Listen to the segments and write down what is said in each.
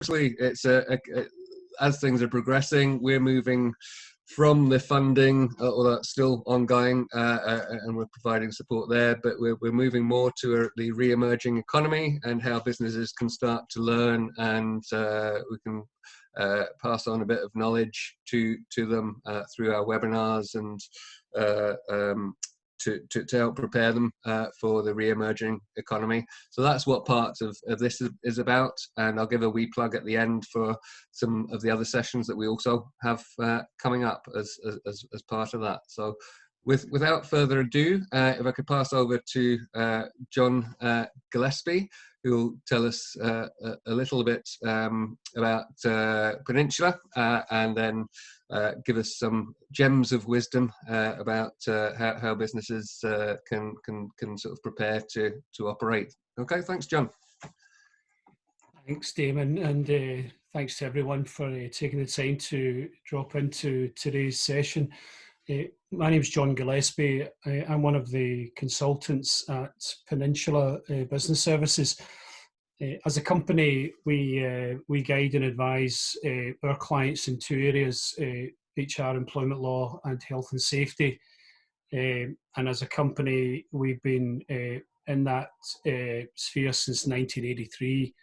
obviously, it's as things are progressing, we're moving from the funding, although that's still ongoing, and we're providing support there, but we're moving more to the re-emerging economy and how businesses can start to learn, and we can pass on a bit of knowledge to them through our webinars and to help prepare them for the re-emerging economy. So that's what part of this is about, and I'll give a wee plug at the end for some of the other sessions that we also have coming up as part of that. So without further ado, if I could pass over to John Gillespie, who will tell us a little bit about Peninsula, and then give us some gems of wisdom about how businesses can sort of prepare to operate. Okay, thanks, John. Thanks, Damon, and thanks to everyone for taking the time to drop into today's session. My name is John Gillespie. I'm one of the consultants at Peninsula Business Services. As a company, we guide and advise our clients in two areas, HR, employment law, and health and safety. And as a company, we've been in that sphere since 1983,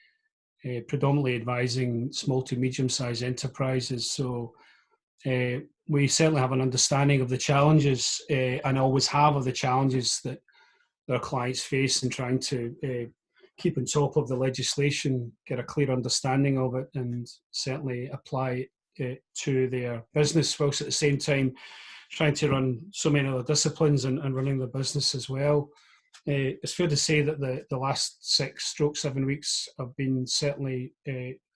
predominantly advising small to medium-sized enterprises. So we certainly have an understanding of the challenges, and always have, of the challenges that our clients face in trying to keep on top of the legislation, get a clear understanding of it, and certainly apply it to their business, whilst at the same time trying to run so many other disciplines and running the business as well. It's fair to say that the last 6-7 weeks have been certainly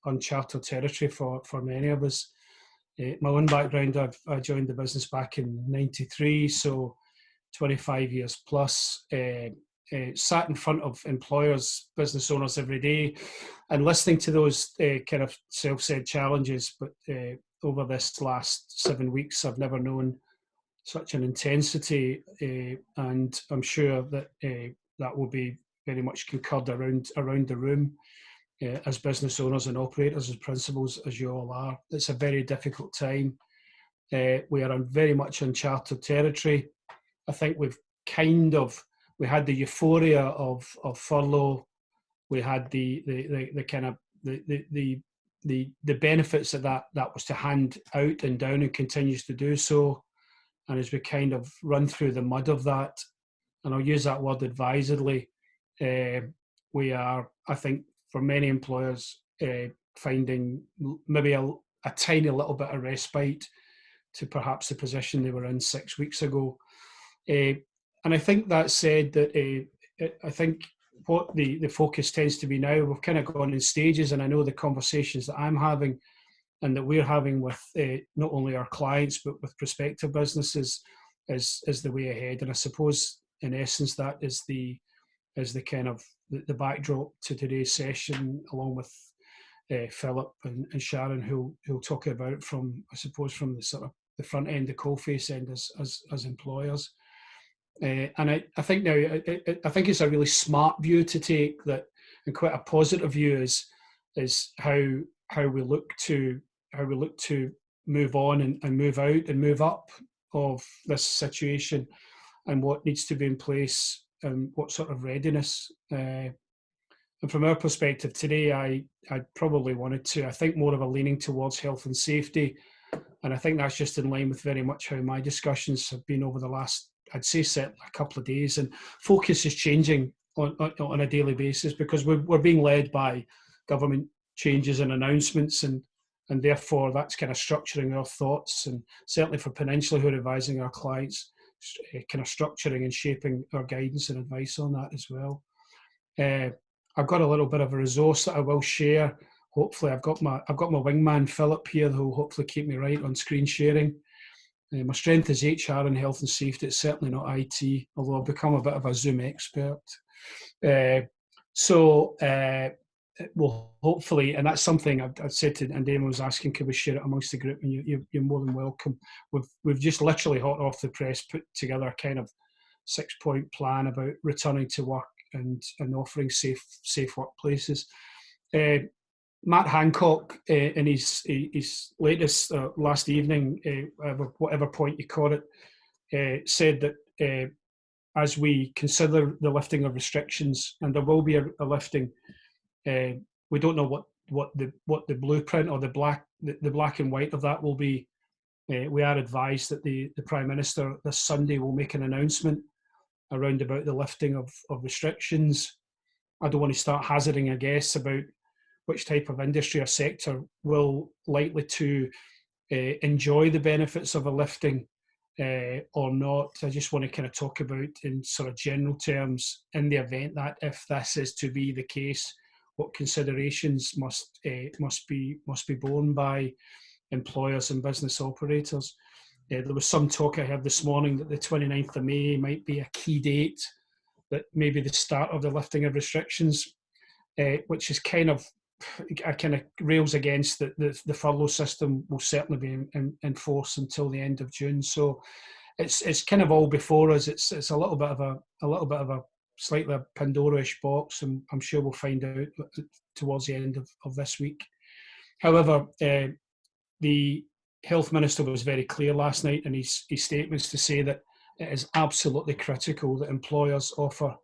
uncharted territory for many of us. My own background, I joined the business back in '93, so 25 years plus. Sat in front of employers, business owners every day, and listening to those kind of self-said challenges. But over this last 7 weeks, I've never known such an intensity, and I'm sure that that will be very much concurred around the room as business owners and operators, as principals, as you all are. It's a very difficult time. We are in very much uncharted territory. I think we had the euphoria of furlough. We had the kind of the benefits that was to hand out and down, and continues to do so. And as we kind of run through the mud of that, and I'll use that word advisedly, we are, I think, for many employers, finding maybe a tiny little bit of respite to perhaps the position they were in 6 weeks ago. And I think that said, that I think what the focus tends to be now, we've kind of gone in stages, and I know the conversations that I'm having and that we're having with not only our clients but with prospective businesses is the way ahead. And I suppose in essence that is the kind of the backdrop to today's session, along with Philip and Sharon, who'll talk about it from, I suppose, from the sort of the front end, the coalface end as employers. And I think now, I think it's a really smart view to take, that, and quite a positive view is how we look to move on and move out and move up of this situation, and what needs to be in place, and what sort of readiness. And from our perspective today, I probably wanted to, I think, more of a leaning towards health and safety, and I think that's just in line with very much how my discussions have been over the last, I'd say, certainly a couple of days. And focus is changing on a daily basis, because we're being led by government changes and announcements, and therefore that's kind of structuring our thoughts, and certainly for Peninsula, who are advising our clients, kind of structuring and shaping our guidance and advice on that as well. I've got a little bit of a resource that I will share. Hopefully I've got my wingman Philip here, who will hopefully keep me right on screen sharing. My strength is HR and health and safety. It's certainly not IT, although I've become a bit of a Zoom expert. Well, hopefully, and that's something I've said to, and Damon was asking, could we share it amongst the group? And you're more than welcome. We've just literally hot off the press put together a kind of 6-point plan about returning to work and offering safe workplaces. Matt Hancock, in his latest last evening, whatever point you call it, said that as we consider the lifting of restrictions, and there will be a lifting, we don't know what the blueprint or the black and white of that will be. We are advised that the Prime Minister this Sunday will make an announcement around about the lifting of restrictions. I don't want to start hazarding a guess about which type of industry or sector will likely to enjoy the benefits of a lifting or not. I just want to kind of talk about in sort of general terms, in the event that if this is to be the case, what considerations must be borne by employers and business operators. There was some talk I heard this morning that the 29th of May might be a key date, that maybe the start of the lifting of restrictions, which is kind of rails against the furlough system will certainly be in force until the end of June. So it's kind of all before us. It's a little bit of a slightly Pandora's box, and I'm sure we'll find out towards the end of this week. However, the Health Minister was very clear last night in his statements to say that it is absolutely critical that employers offer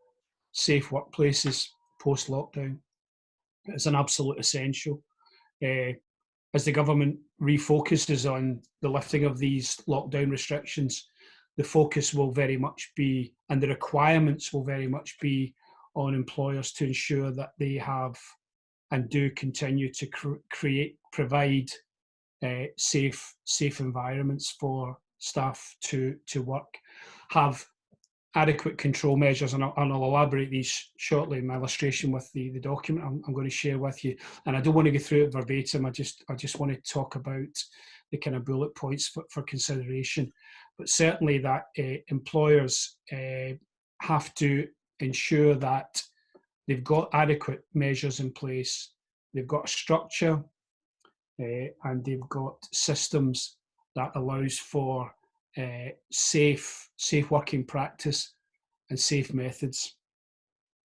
safe workplaces post-lockdown. It's an absolute essential. As the government refocuses on the lifting of these lockdown restrictions, the focus will very much be, and the requirements will very much be, on employers to ensure that they have and do continue to provide safe environments for staff to work, have adequate control measures, and I'll elaborate these shortly in my illustration with the document I'm going to share with you. And I don't want to go through it verbatim. I just want to talk about the kind of bullet points for consideration. But certainly that employers have to ensure that they've got adequate measures in place, they've got a structure, and they've got systems that allows for safe working practice and safe methods.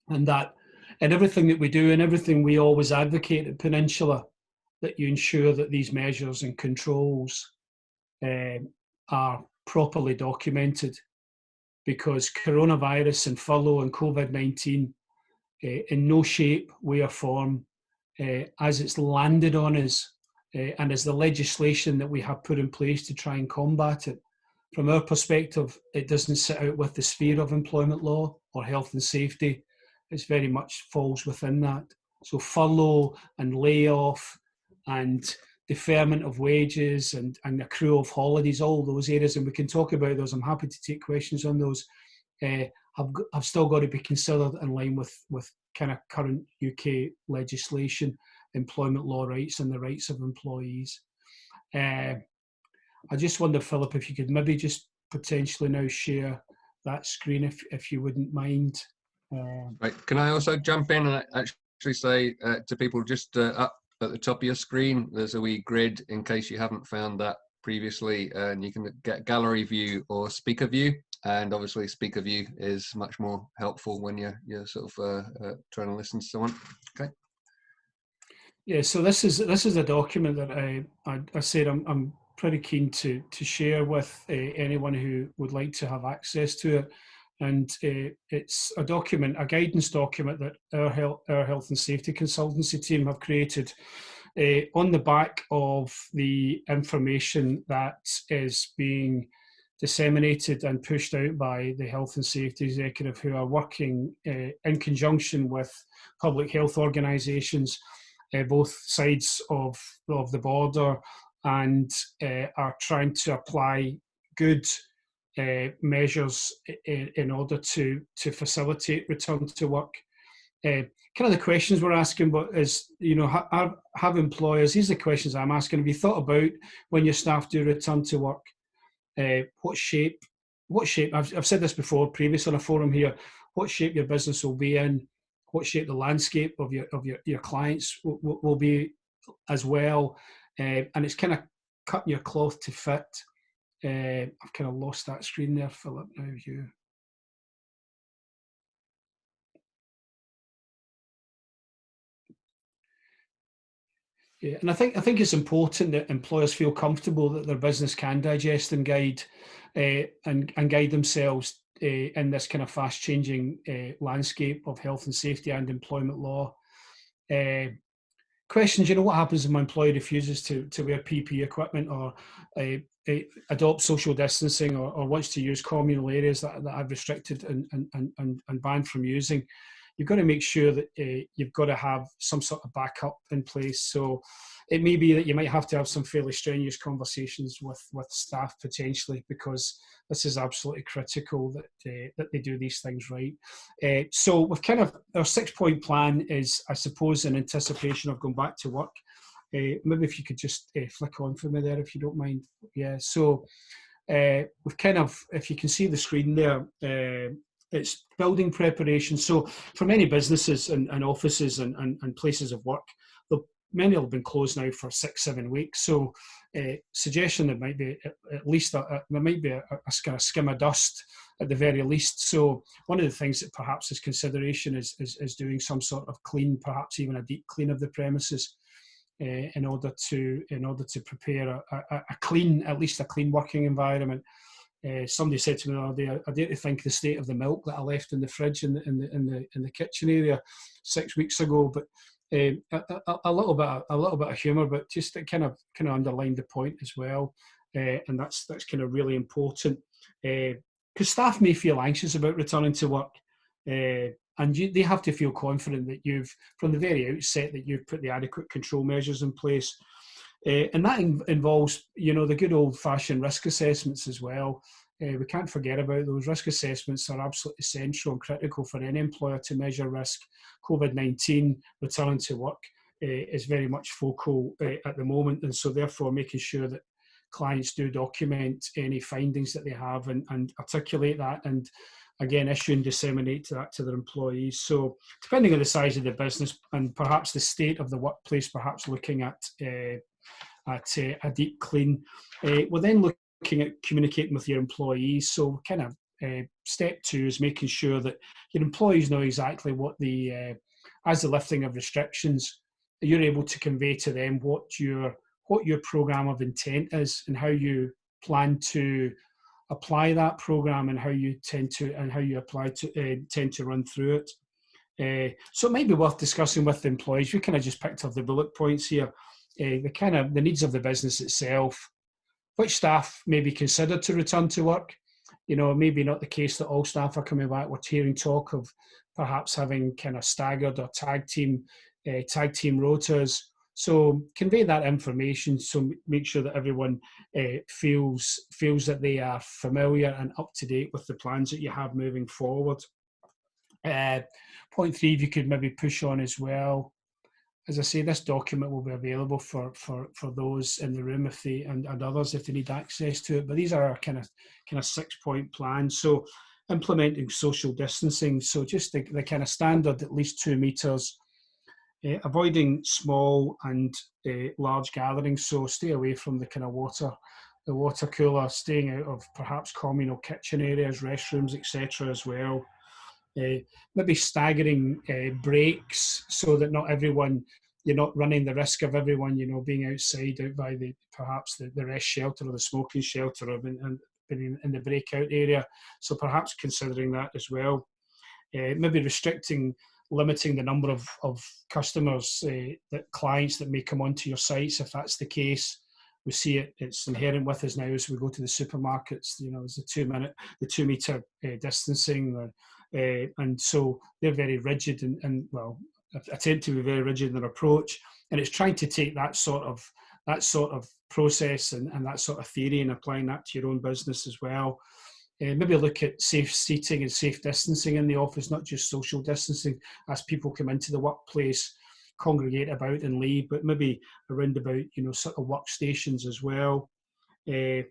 And that in everything that we do and everything we always advocate at Peninsula, that you ensure that these measures and controls are properly documented, because coronavirus and furlough and COVID-19 in no shape, way or form, as it's landed on us, and as the legislation that we have put in place to try and combat it, from our perspective, it doesn't sit out with the sphere of employment law or health and safety. It very much falls within that. So furlough and layoff and deferment of wages and accrual of holidays, all those areas, and we can talk about those. I'm happy to take questions on those. Have still got to be considered in line with kind of current UK legislation, employment law rights and the rights of employees. I just wonder, Philip, if you could maybe just potentially now share that screen, if you wouldn't mind. Right. Can I also jump in and actually say to people, just up at the top of your screen, there's a wee grid in case you haven't found that previously, and you can get gallery view or speaker view. And obviously speaker view is much more helpful when you're sort of trying to listen to someone. Okay. Yeah, so this is a document that I said I'm pretty keen to share with anyone who would like to have access to it. And it's a document, a guidance document that our health and safety consultancy team have created on the back of the information that is being disseminated and pushed out by the health and safety executive, who are working in conjunction with public health organisations, both sides of the border, and are trying to apply good measures in order to facilitate return to work. Kind of the questions we're asking, but is, have employers, these are the questions I'm asking, have you thought about when your staff do return to work, what shape, I've said this before previously on a forum here, what shape your business will be in, what shape the landscape of your clients will be as well, and it's kind of cutting your cloth to fit. I've kind of lost that screen there, Philip. Now you. Yeah, and I think it's important that employers feel comfortable that their business can digest and guide and guide themselves in this kind of fast changing landscape of health and safety and employment law. Questions, what happens if my employee refuses to wear PPE equipment, or adopt social distancing, or wants to use communal areas that I've restricted and banned from using? You've got to make sure that you've got to have some sort of backup in place. So it may be that you might have to have some fairly strenuous conversations with staff potentially, because this is absolutely critical that they do these things right. So we've kind of, our 6-point plan is, I suppose, in anticipation of going back to work. Maybe if you could just flick on for me there, if you don't mind. Yeah, so we've kind of, if you can see the screen there, it's building preparation. So for many businesses and offices and places of work, many have been closed now for 6-7 weeks. So suggestion there might be at least there might be a kind of skim of dust at the very least. So one of the things that perhaps is consideration is doing some sort of clean, perhaps even a deep clean of the premises, in order to prepare a clean, at least a clean working environment. Somebody said to me the other day, I dare to think the state of the milk that I left in the fridge in the kitchen area 6 weeks ago. But a little bit of humour, but just to kind of underline the point as well, and that's kind of really important, because staff may feel anxious about returning to work, and they have to feel confident that you've, from the very outset, that you've put the adequate control measures in place. And that involves, the good old-fashioned risk assessments as well. We can't forget about those. Risk assessments are absolutely essential and critical for any employer to measure risk. COVID-19, returning to work, is very much focal at the moment, and so therefore making sure that clients do document any findings that they have and articulate that, and again issue and disseminate that to their employees. So depending on the size of the business and perhaps the state of the workplace, perhaps looking at a deep clean. We're then looking at communicating with your employees. So kind of step 2 is making sure that your employees know exactly what as the lifting of restrictions, you're able to convey to them what your program of intent is and how you plan to apply that program and how you tend to tend to run through it. So it might be worth discussing with the employees. We kind of just picked up the bullet points here. The needs of the business itself, which staff may be considered to return to work. Maybe not the case that all staff are coming back. We're hearing talk of perhaps having kind of staggered or tag team rotas. So convey that information. So make sure that everyone feels that they are familiar and up to date with the plans that you have moving forward. Point 3, if you could maybe push on as well. As I say, this document will be available for those in the room and others if they need access to it. But these are our kind of 6-point plan. So implementing social distancing. So just the kind of standard, at least 2 meters. Avoiding small and large gatherings. So stay away from the kind of the water cooler. Staying out of perhaps communal kitchen areas, restrooms, etc. as well. Maybe staggering breaks so that not everyone, you're not running the risk of everyone, being outside out by perhaps the rest shelter or the smoking shelter and in the breakout area. So perhaps considering that as well. Maybe limiting the number of customers, clients that may come onto your sites. If that's the case, we see it's inherent with us now as we go to the supermarkets. There's the 2 meter distancing. And so they're very rigid and attempt to be very rigid in their approach, and it's trying to take that sort of process and that sort of theory and applying that to your own business as well. Maybe look at safe seating and safe distancing in the office, not just social distancing as people come into the workplace, congregate about and leave, but maybe around about sort of workstations as well. And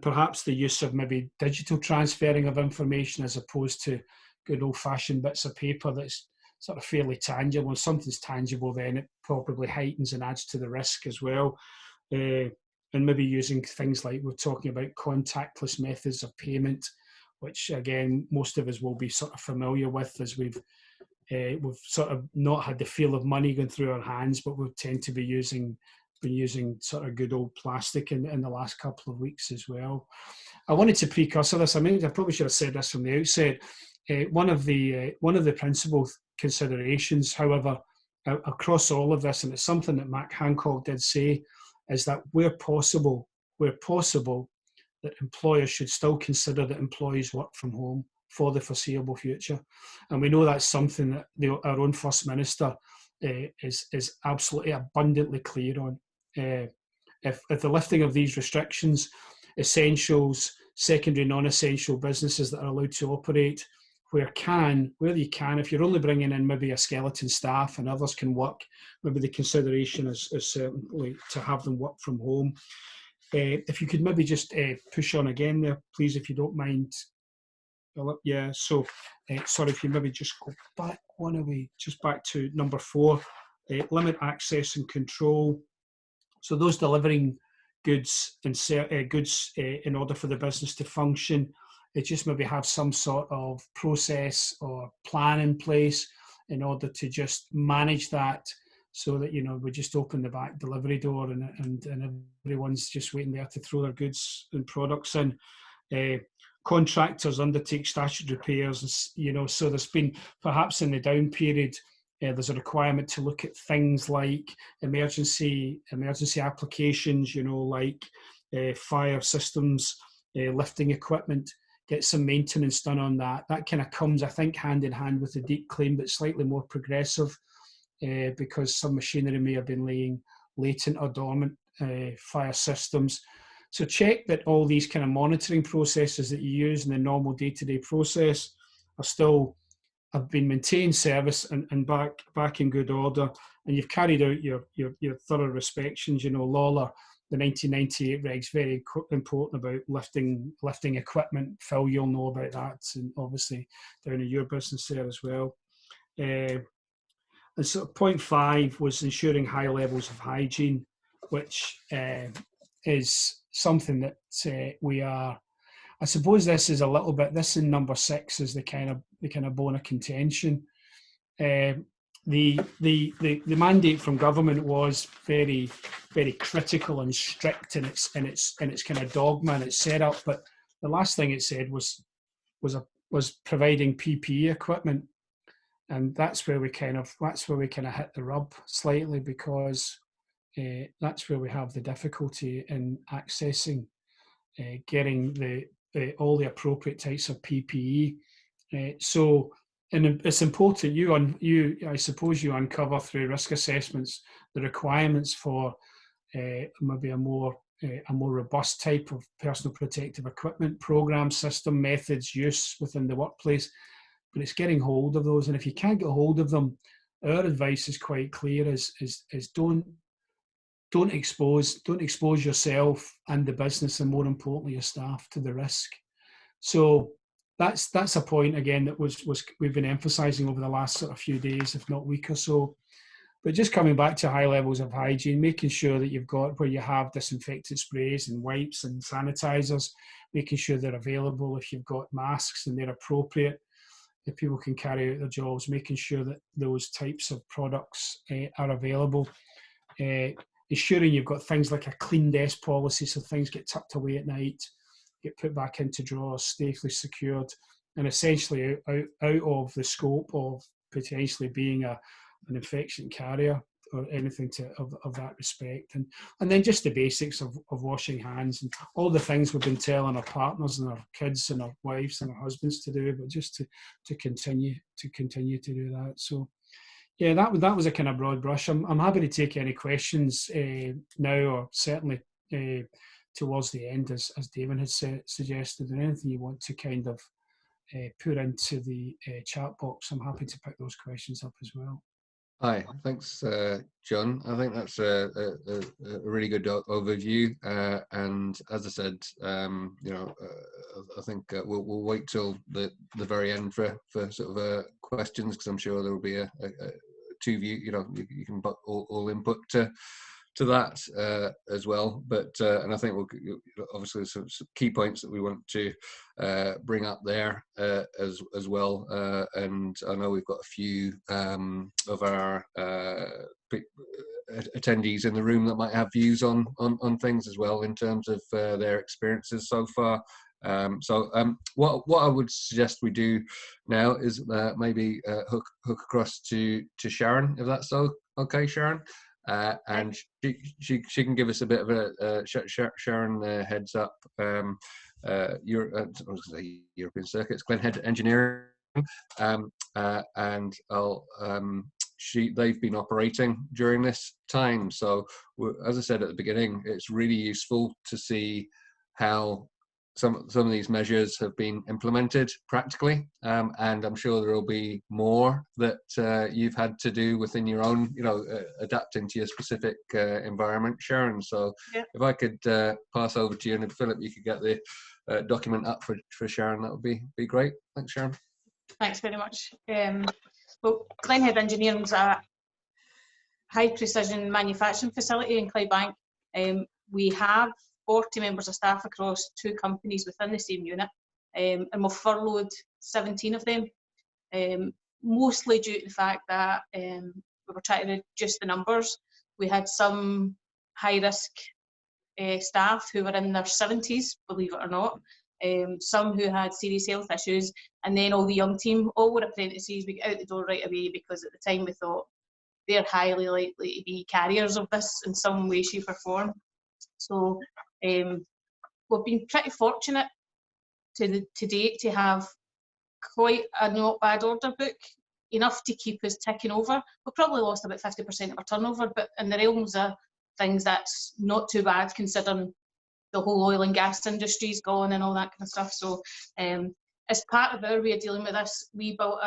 perhaps the use of maybe digital transferring of information as opposed to good old-fashioned bits of paper that's sort of fairly tangible. When something's tangible, then it probably heightens and adds to the risk as well. And maybe using things like we're talking about contactless methods of payment, which again, most of us will be sort of familiar with as we've We've sort of not had the feel of money going through our hands, but we tend to be using sort of good old plastic in the last couple of weeks as well. I wanted to precursor this. I mean, I probably should have said this from the outset. One of the principal considerations, however, across all of this, and it's something that Mac Hancock did say, is that where possible, that employers should still consider that employees work from home for the foreseeable future. And we know that's something that our own First Minister is absolutely abundantly clear on. If the lifting of these restrictions, essentials, secondary non-essential businesses that are allowed to operate where you can, if you're only bringing in maybe a skeleton staff and others can work, maybe the consideration is certainly to have them work from home. If you could maybe just push on again there, please, if you don't mind. Yeah, so sorry, if you maybe just go back one away, just back to number 4, limit access and control. So those delivering goods in order for the business to function, it just maybe have some sort of process or plan in place in order to just manage that, so that, you know, we just open the back delivery door and everyone's just waiting there to throw their goods and products in. Contractors undertake statutory repairs, you know, so there's been, perhaps in the down period, there's a requirement to look at things like emergency applications, you know, like fire systems, lifting equipment, get some maintenance done on that. That kind of comes, I think, hand in hand with the deep claim, but slightly more progressive, because some machinery may have been laying latent or dormant fire systems. So check that all these kind of monitoring processes that you use in the normal day-to-day process have been maintained service and back in good order, and you've carried out your thorough inspections. You know, Lawler, the 1998 regs, very important about lifting equipment. Phil, you'll know about that, and obviously down in your business there as well. And so point 5 was ensuring high levels of hygiene, which is something that we are. I suppose this is a little bit. This in number 6 is the kind of bone of contention. The mandate from government was very, very critical and strict in its kind of dogma and its setup. But the last thing it said was providing PPE equipment, and that's where we kind of hit the rub slightly, because that's where we have the difficulty in accessing getting all the appropriate types of PPE. And it's important I suppose you uncover through risk assessments the requirements for maybe a more robust type of personal protective equipment program, system, methods, use within the workplace. But it's getting hold of those, and if you can't get hold of them, our advice is quite clear: is don't expose yourself and the business, and more importantly your staff, to the risk. So that's a point again that we've been emphasising over the last sort of few days, if not week or so. But just coming back to high levels of hygiene, making sure that you've got, where you have disinfectant sprays and wipes and sanitisers, making sure they're available. If you've got masks and they're appropriate, if people can carry out their jobs, making sure that those types of products are available. Ensuring you've got things like a clean desk policy, so things get tucked away at night, get put back into drawers, safely secured, and essentially out of the scope of potentially being an infection carrier or anything of that respect. And then just the basics of washing hands and all the things we've been telling our partners and our kids and our wives and our husbands to do, but just to continue to do that. So yeah, that was a kind of broad brush. I'm happy to take any questions now, or certainly towards the end, as David has suggested, and anything you want to kind of put into the chat box, I'm happy to pick those questions up as well. Hi, thanks, John. I think that's a really good overview. And as I said, I think we'll wait till the very end for sort of questions, because I'm sure there will be a two view. You can put all input to to that as well. But and I think obviously some key points that we want to bring up there as well. And I know we've got a few of our attendees in the room that might have views on things as well in terms of their experiences so far. What I would suggest we do now is maybe hook across to Sharon, if that's okay, Sharon, and she can give us a bit of a Sharon heads up. I was going to say European Circuits, Glenhead Engineering, and I'll. They've been operating during this time, so as I said at the beginning, it's really useful to see how some of these measures have been implemented practically, and I'm sure there will be more that you've had to do within your own, adapting to your specific environment, Sharon. So yeah. If I could pass over to you, and if Philip, you could get the document up for Sharon, that would be great. Thanks, Sharon. Thanks very much. Well, Glenhead Engineering is a high precision manufacturing facility in Clydebank. We have 40 members of staff across 2 companies within the same unit, and we've furloughed 17 of them, mostly due to the fact that we were trying to reduce the numbers. We had some high risk staff who were in their 70s, believe it or not, some who had serious health issues, and then all the young team, all were apprentices. We got out the door right away because at the time we thought they're highly likely to be carriers of this in some way, shape or form. So we've been pretty fortunate to date to have quite a not bad order book, enough to keep us ticking over. We've probably lost about 50% of our turnover, but in the realms of things that's not too bad considering the whole oil and gas industry's gone and all that kind of stuff. So as part of our way of dealing with this, we built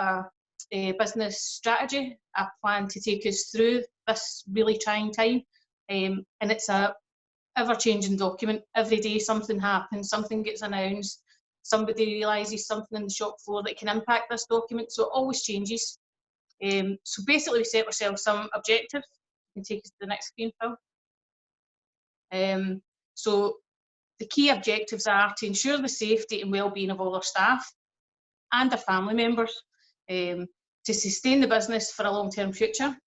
a business strategy, a plan to take us through this really trying time, and it's a ever-changing document. Every day something happens, something gets announced, somebody realises something in the shop floor that can impact this document, so it always changes. So basically we set ourselves some objectives. You can take us to the next screen, Phil. So the key objectives are to ensure the safety and well-being of all our staff and their family members, to sustain the business for a long-term future,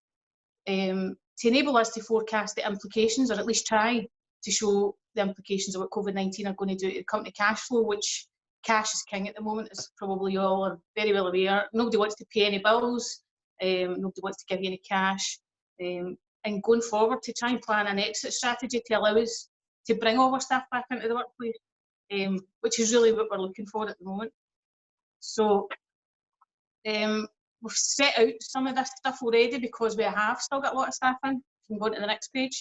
to enable us to forecast the implications, or at least try to show the implications of what COVID-19 are going to do to the company cash flow, which cash is king at the moment, as probably you all are very well aware. Nobody wants to pay any bills, nobody wants to give you any cash, and going forward to try and plan an exit strategy to allow us to bring all our staff back into the workplace, which is really what we're looking for at the moment. So we've set out some of this stuff already because we have still got a lot of staff in. You can go to the next page,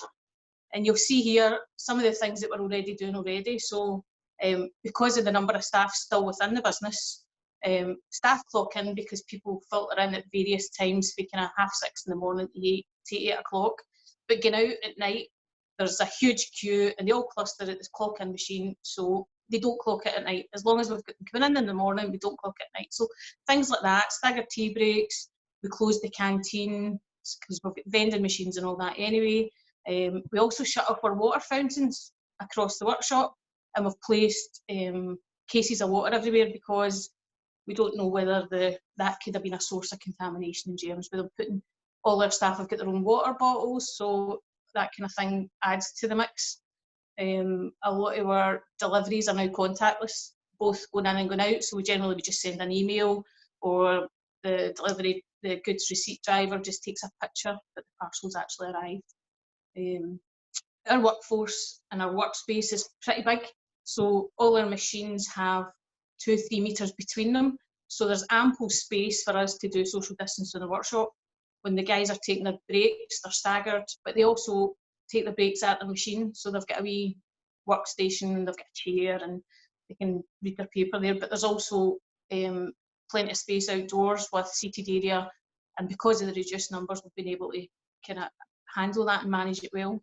and you'll see here some of the things that we're already doing already. So because of the number of staff still within the business, staff clock in because people filter in at various times, for kind of 6:30 in the morning to 8 o'clock. But going out at night, there's a huge queue and they all cluster at this clock-in machine, so they don't clock it at night. As long as we've got them coming in the morning, we don't clock it at night. So things like that, staggered tea breaks, we close the canteen because we've got vending machines and all that anyway. We also shut off our water fountains across the workshop, and we've placed cases of water everywhere because we don't know whether that could have been a source of contamination and germs. With them putting, all our staff have got their own water bottles, so that kind of thing adds to the mix. A lot of our deliveries are now contactless, both going in and going out, so we generally just send an email, or the goods receipt driver just takes a picture that the parcel's actually arrived. Our workforce and our workspace is pretty big, so all our machines have 2-3 metres between them, so there's ample space for us to do social distance in the workshop. When the guys are taking their breaks, they're staggered, but they also take their breaks at their machine, so they've got a wee workstation, they've got a chair, and they can read their paper there. But there's also plenty of space outdoors with seated area, and because of the reduced numbers, we've been able to kind of handle that and manage it well.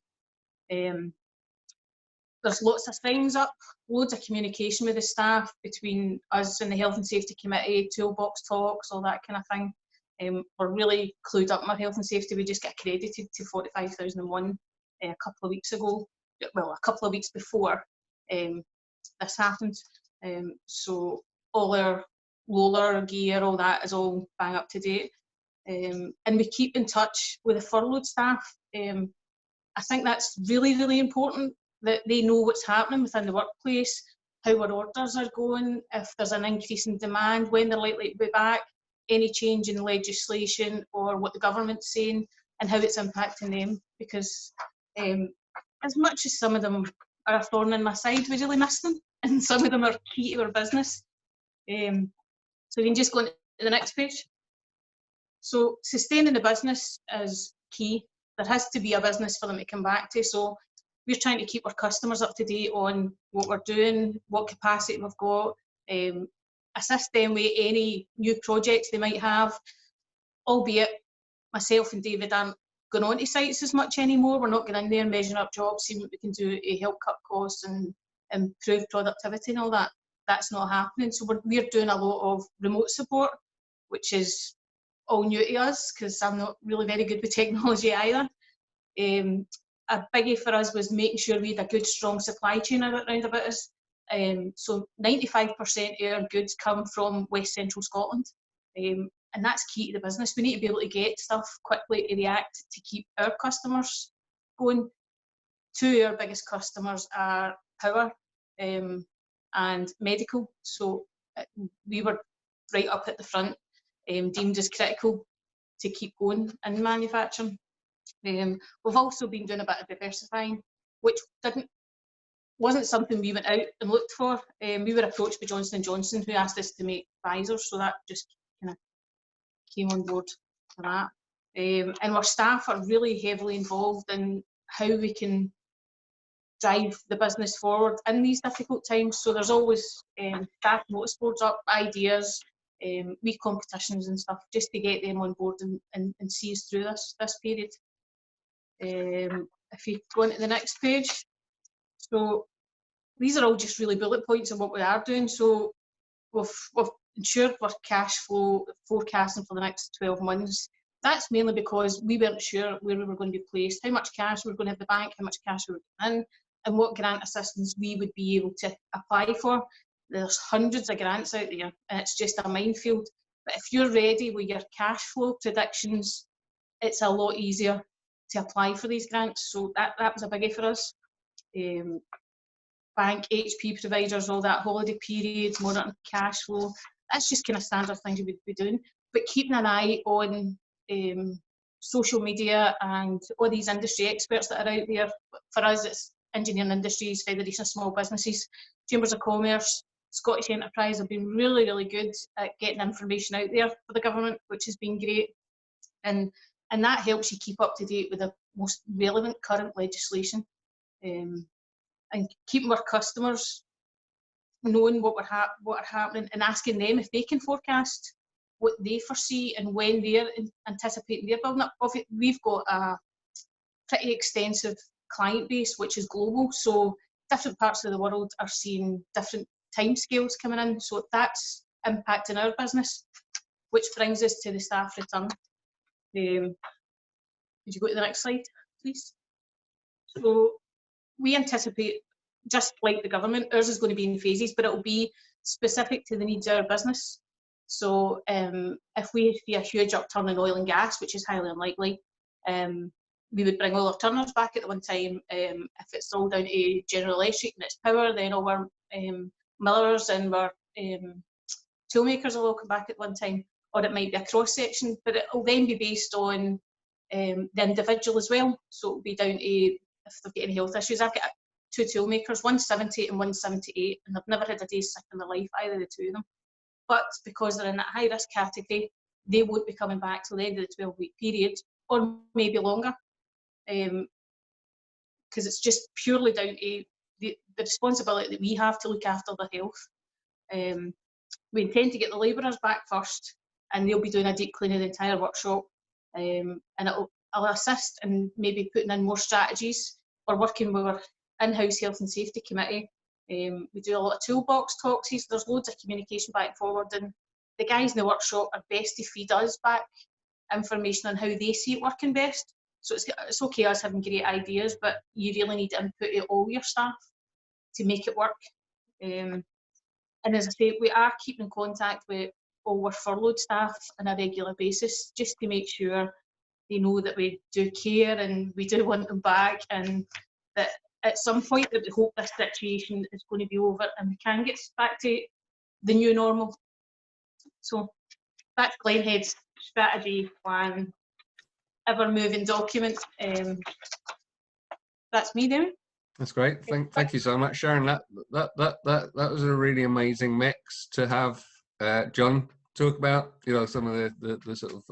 There's lots of things up, loads of communication with the staff between us and the Health and Safety Committee, toolbox talks, all that kind of thing. We're really clued up in our health and safety. We just get accredited to 45,001 a couple of weeks ago, well, a couple of weeks before this happened. So all our roller gear, all that is all bang up to date. And we keep in touch with the furloughed staff. I think that's really, really important, that they know what's happening within the workplace, how our orders are going, if there's an increase in demand, when they're likely to be back, any change in legislation or what the government's saying and how it's impacting them. Because as much as some of them are a thorn in my side, we really miss them, and some of them are key to our business. So we can just go on to the next page. So sustaining the business is key. There has to be a business for them to come back to. So we're trying to keep our customers up to date on what we're doing, what capacity we've got, assist them with any new projects they might have, albeit myself and David aren't going on to sites as much anymore. We're not going in there measuring up jobs, seeing what we can do to help cut costs and improve productivity and all that. That's not happening. So we're doing a lot of remote support, which is all new to us because I'm not really very good with technology either. A biggie for us was making sure we had a good, strong supply chain around about us. So 95% of our goods come from West Central Scotland, and that's key to the business. We need to be able to get stuff quickly to react to keep our customers going. Two of our biggest customers are power and medical, so we were right up at the front, deemed as critical to keep going in manufacturing. We've also been doing a bit of diversifying, which wasn't something we went out and looked for. We were approached by Johnson & Johnson, who asked us to make visors, so that just kind of came on board for that. And our staff are really heavily involved in how we can drive the business forward in these difficult times. So there's always staff notice boards up, ideas, wee competitions and stuff, just to get them on board and see us through this period. If you go on to the next page. So these are all just really bullet points of what we are doing. So we've ensured we're cash flow forecasting for the next 12 months. That's mainly because we weren't sure where we were going to be placed, how much cash we were going to have in the bank, how much cash we were getting in, and what grant assistance we would be able to apply for. There's hundreds of grants out there, and it's just a minefield. But if you're ready with your cash flow predictions, it's a lot easier to apply for these grants. So that was a biggie for us. Bank, HP providers, all that, holiday period, monitoring cash flow, that's just kind of standard things you would be doing. But keeping an eye on social media and all these industry experts that are out there. For us, it's Engineering Industries, Federation of Small Businesses, Chambers of Commerce, Scottish Enterprise have been really, really good at getting information out there for the government, which has been great. And that helps you keep up to date with the most relevant current legislation. And keeping our customers knowing what are happening and asking them if they can forecast what they foresee and when they're anticipating their building up. We've got a pretty extensive client base, which is global, so different parts of the world are seeing different timescales coming in, so that's impacting our business, which brings us to the staff return. Could you go to the next slide, please? So we anticipate, just like the government, ours is going to be in phases, but it will be specific to the needs of our business. So if we see a huge upturn in oil and gas, which is highly unlikely, we would bring all our turners back at the one time. If it's all down to General Electric and it's power, then all our millers and our toolmakers will all come back at one time, or it might be a cross section, but it will then be based on the individual as well. So it will be down to if they've got any health issues. I've got two toolmakers, one's 70 and one's 78, and they've never had a day sick in their life, either the two of them. But because they're in that high risk category, they won't be coming back till the end of the 12-week period, or maybe longer, because it's just purely down to the responsibility that we have to look after their health. We intend to get the labourers back first, and they'll be doing a deep clean of the entire workshop, and I'll assist in maybe putting in more strategies or working with our in-house health and safety committee. We do a lot of toolbox talks, so there's loads of communication back and forward, and the guys in the workshop are best to feed us back information on how they see it working best. So it's okay us having great ideas, but you really need input of all your staff to make it work. And as I say, we are keeping in contact with all our furloughed staff on a regular basis, just to make sure they know that we do care and we do want them back, and that at some point that we hope this situation is going to be over and we can get back to the new normal. So that's Glenhead's strategy plan, ever moving document. That's me, Damon. That's great. Thank you so much, Sharon. That was a really amazing mix to have John talk about. You know, some of the sort of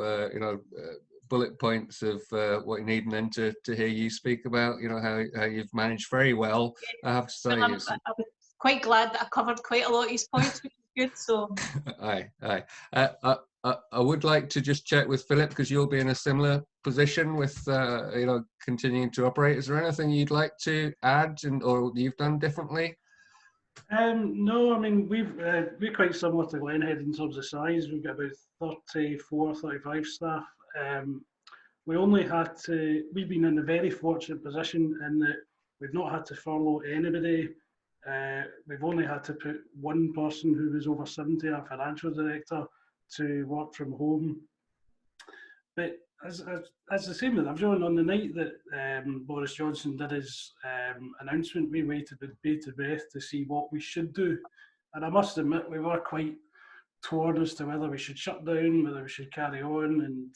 bullet points of what you need, and then to hear you speak about, you know, how you've managed very well. I have to say, well, I was quite glad that I covered quite a lot of these points, which is good. So, aye. I would like to just check with Philip, because you'll be in a similar position with you know, continuing to operate. Is there anything you'd like to add, or you've done differently? No, I mean, we're quite similar to Glenhead in terms of size. We've got about 34, 35 staff. We only had to, we've been in a very fortunate position in that we've not had to furlough anybody. We've only had to put one person who was over 70, our financial director, to work from home. But as the same with everyone, on the night that Boris Johnson did his announcement, we waited with bated breath to see what we should do. And I must admit, we were quite torn as to whether we should shut down, whether we should carry on, and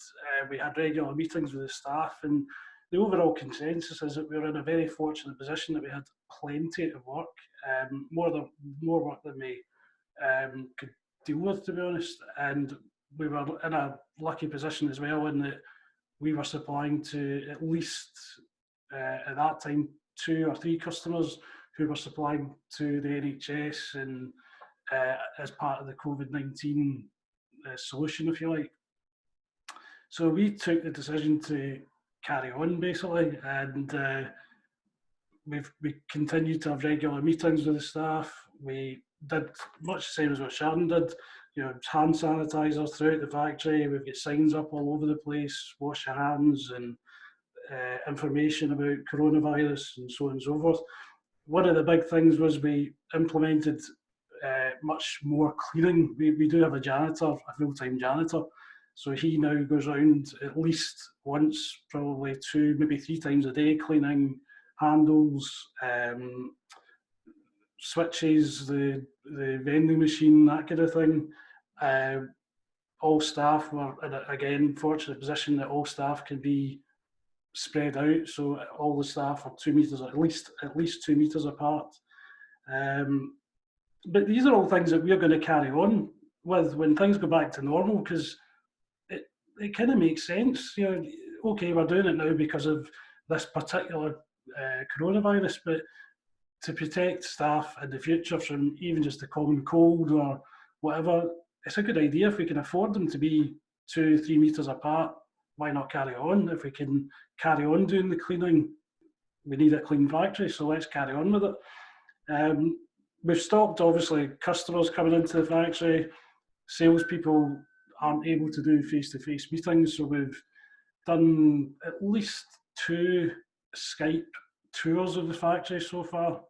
we had regular meetings with the staff, and the overall consensus is that we were in a very fortunate position, that we had plenty of work, more work than we could deal with, to be honest. And we were in a lucky position as well, in that we were supplying to at least at that time 2 or 3 customers who were supplying to the NHS and as part of the COVID-19 solution, if you like. So we took the decision to carry on, basically, and we continued to have regular meetings with the staff. We did much the same as what Sharon did, you know, hand sanitizers throughout the factory. We've got signs up all over the place, wash your hands, and information about coronavirus and so on and so forth. One of the big things was we implemented much more cleaning. We do have a janitor, a full-time janitor, so he now goes around at least once, probably 2, maybe 3 times a day, cleaning handles, switches, the vending machine, that kind of thing. All staff were in a, again, fortunate position that all staff can be spread out, so all the staff are 2 meters, at least 2 meters apart. But these are all things that we're going to carry on with when things go back to normal, because it kind of makes sense. You know, okay, we're doing it now because of this particular coronavirus, but to protect staff in the future from even just a common cold or whatever, it's a good idea. If we can afford them to be 2-3 meters apart, why not carry on? If we can carry on doing the cleaning, we need a clean factory, so let's carry on with it. We've stopped, obviously, customers coming into the factory. Salespeople aren't able to do face-to-face meetings, so we've done at least 2 Skype tours of the factory so far,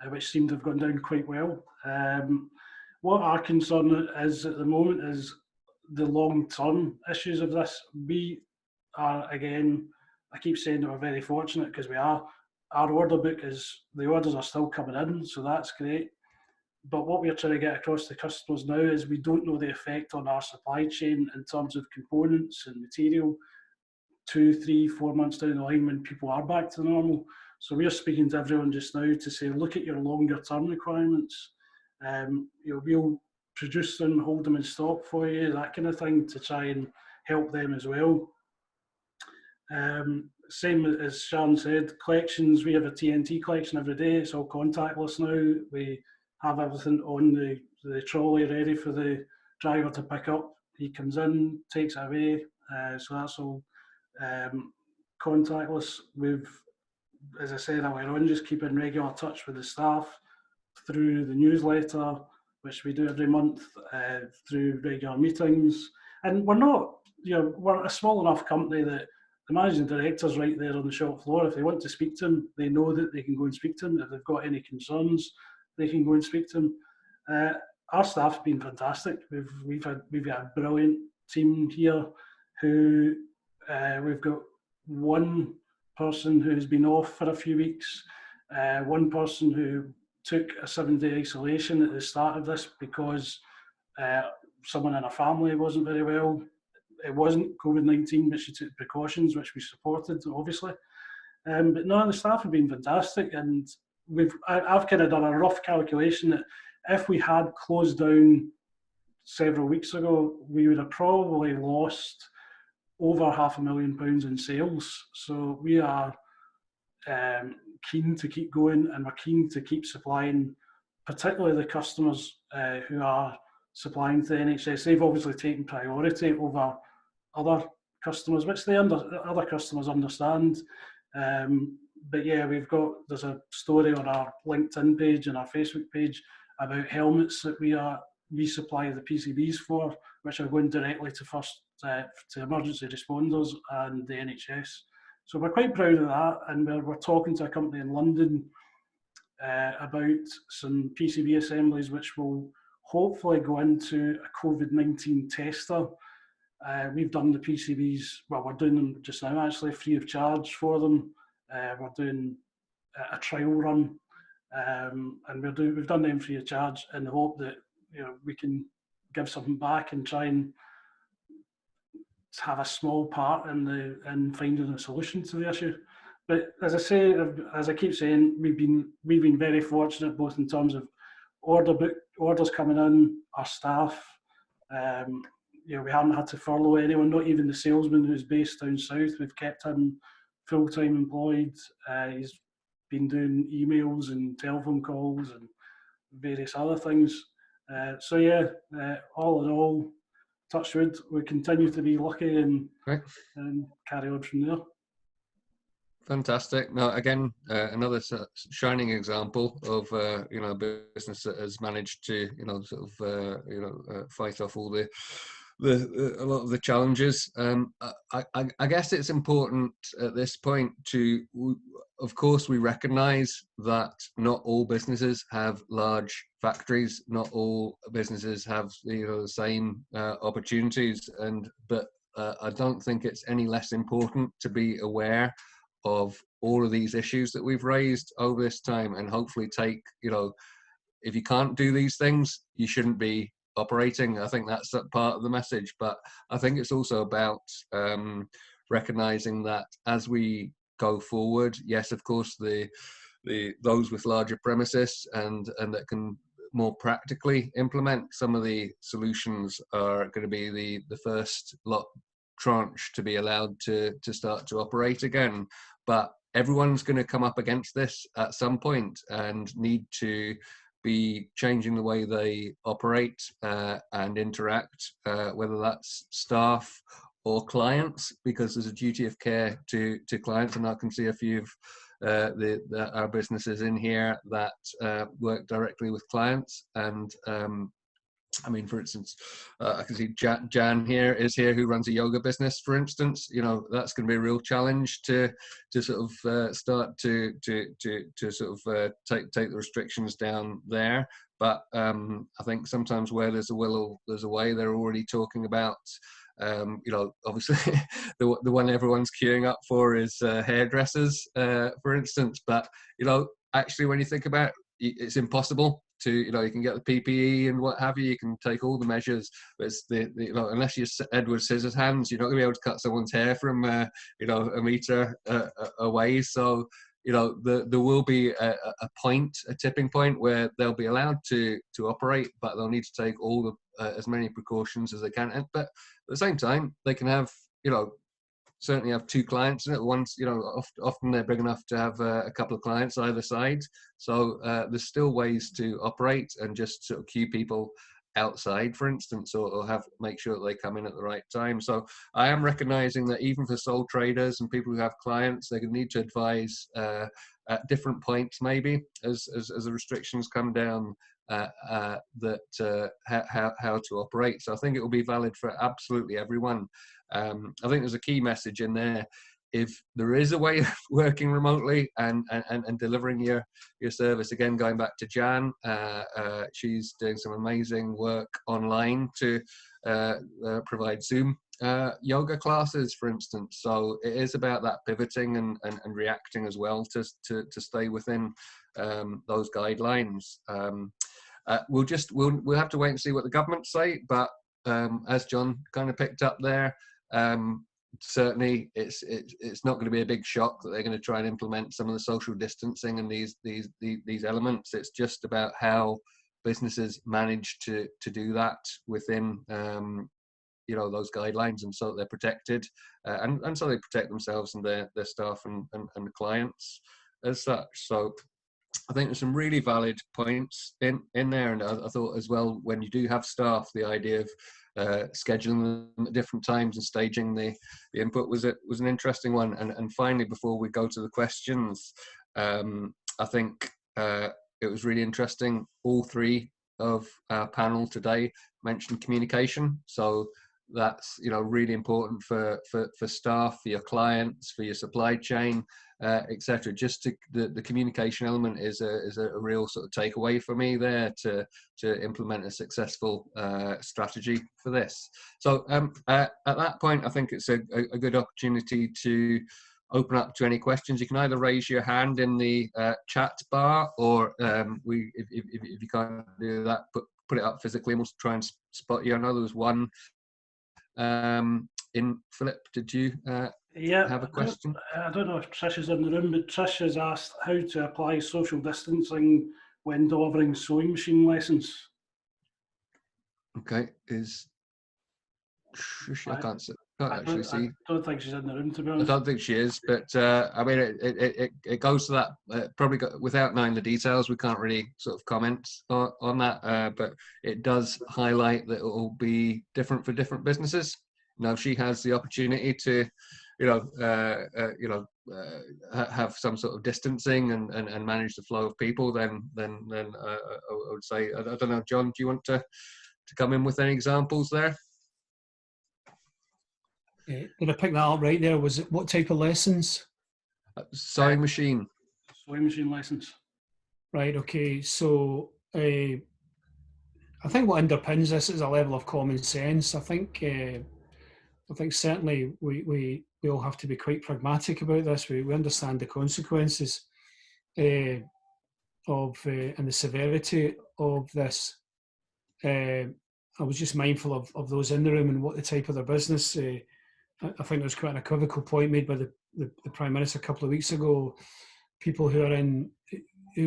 which seem to have gone down quite well. What our concern is at the moment is the long-term issues of this. We are, again, I keep saying that we're very fortunate, because we are. Our order book the orders are still coming in, so that's great. But what we're trying to get across to customers now is we don't know the effect on our supply chain in terms of components and material 2, 3, 4 months down the line when people are back to normal. So we're speaking to everyone just now to say, look at your longer term requirements. You know, we'll produce them, hold them in stock for you, that kind of thing, to try and help them as well. Same as Sharon said, collections, we have a TNT collection every day. It's all contactless now. We have everything on the trolley ready for the driver to pick up. He comes in, takes it away, so that's all contactless. We've, as I said earlier on, just keep in regular touch with the staff through the newsletter, which we do every month, through regular meetings. And we're not, you know, we're a small enough company that the managing director's right there on the shop floor. If they want to speak to him, they know that they can go and speak to him. If they've got any concerns, they can go and speak to him. Our staff have been fantastic. We've got a brilliant team here who we've got one person who's been off for a few weeks, one person who took a 7-day isolation at the start of this because someone in her family wasn't very well. It wasn't COVID-19, but she took precautions, which we supported, obviously. But no, the staff have been fantastic, and I've kind of done a rough calculation that if we had closed down several weeks ago, we would have probably lost over £500,000 in sales. So we are keen to keep going, and we're keen to keep supplying, particularly the customers who are supplying to the NHS. They've obviously taken priority over other customers, which other customers understand. But yeah, there's a story on our LinkedIn page and our Facebook page about helmets that we supply the PCBs for, which are going directly to emergency responders and the NHS. So we're quite proud of that, and we're talking to a company in London about some PCB assemblies which will hopefully go into a COVID-19 tester. We've done the PCBs, well, we're doing them just now actually free of charge for them. We're doing a trial run, and we've done them free of charge in the hope that we can give something back and try and have a small part in finding a solution to the issue. But as I keep saying, we've been very fortunate, both in terms of orders coming in, our staff. We haven't had to furlough anyone, not even the salesman who's based down south. We've kept him full-time employed. He's been doing emails and telephone calls and various other things. So yeah, all in all, touch wood, we continue to be lucky and carry on from there. Fantastic. Now, again, another shining example of a business that has managed to fight off all a lot of the challenges. I guess it's important at this point of course, we recognise that not all businesses have large factories, not all businesses have the same opportunities, but I don't think it's any less important to be aware of all of these issues that we've raised over this time, and hopefully take, if you can't do these things, you shouldn't be operating. I think that's part of the message, but I think it's also about recognizing that as we go forward, yes, of course, those with larger premises and that can more practically implement some of the solutions are going to be the first tranche to be allowed to start to operate again. But everyone's going to come up against this at some point and need to be changing the way they operate and interact, whether that's staff or clients, because there's a duty of care to clients. And I can see a few of our businesses in here that work directly with clients. And I mean, for instance, I can see Jan is here who runs a yoga business, for instance. That's going to be a real challenge to sort of start to sort of take the restrictions down there. But I think sometimes where there's a will, there's a way. They're already talking about, obviously the one everyone's queuing up for is hairdressers, for instance. But actually, when you think about it, it's impossible to, you can get the PPE and what have you, you can take all the measures, but it's unless you're Edward Scissorhands, you're not going to be able to cut someone's hair from a meter away. So there will be a tipping point where they'll be allowed to operate, but they'll need to take all as many precautions as they can. But at the same time, they can have certainly have 2 clients in it. Once, often they're big enough to have a couple of clients either side. So there's still ways to operate and just sort of queue people outside, for instance, or make sure that they come in at the right time. So I am recognizing that even for sole traders and people who have clients, they're going to need to advise at different points, maybe as the restrictions come down, how to operate. So I think it will be valid for absolutely everyone. I think there's a key message in there. if there is a way of working remotely and delivering your service, again, going back to Jan, she's doing some amazing work online to provide Zoom yoga classes, for instance. So it is about that pivoting and reacting as well to stay within those guidelines. We'll have to wait and see what the government say, but as John kind of picked up there, certainly it's not going to be a big shock that they're going to try and implement some of the social distancing and these elements. It's just about how businesses manage to do that within those guidelines, and so that they're protected, and so they protect themselves and their staff and the clients as such. So I think there's some really valid points in there, and I thought as well, when you do have staff, the idea of scheduling them at different times and staging the input was an interesting one. And finally, before we go to the questions, I think it was really interesting. All three of our panel today mentioned communication, so that's really important for staff, for your clients, for your supply chain, etc. Just to the communication element is a real sort of takeaway for me there to implement a successful strategy for this. So at that point, I think it's a good opportunity to open up to any questions. You can either raise your hand in the chat bar, or if you can't do that, put it up physically and we'll try and spot you. I know there was one in Philip. Did you have a question? I don't know if Trish is in the room, but Trish has asked how to apply social distancing when delivering sewing machine lessons. Okay, is Trish? I can't actually see. I don't think she's in the room, to be honest. I don't think she is, but I mean, it goes to that. Probably without knowing the details, we can't really sort of comment on that. But it does highlight that it will be different for different businesses. Now, if she has the opportunity to, have some sort of distancing and manage the flow of people, then I would say, I don't know, John, do you want to come in with any examples there? Did I pick that up right there? Was it what type of lessons? Sewing machine. Sewing machine lessons. Right. Okay. So I think what underpins this is a level of common sense. I think certainly we all have to be quite pragmatic about this. We understand the consequences of and the severity of this. I was just mindful of those in the room and what the type of their business. I think there was quite an equivocal point made by the Prime Minister a couple of weeks ago. People who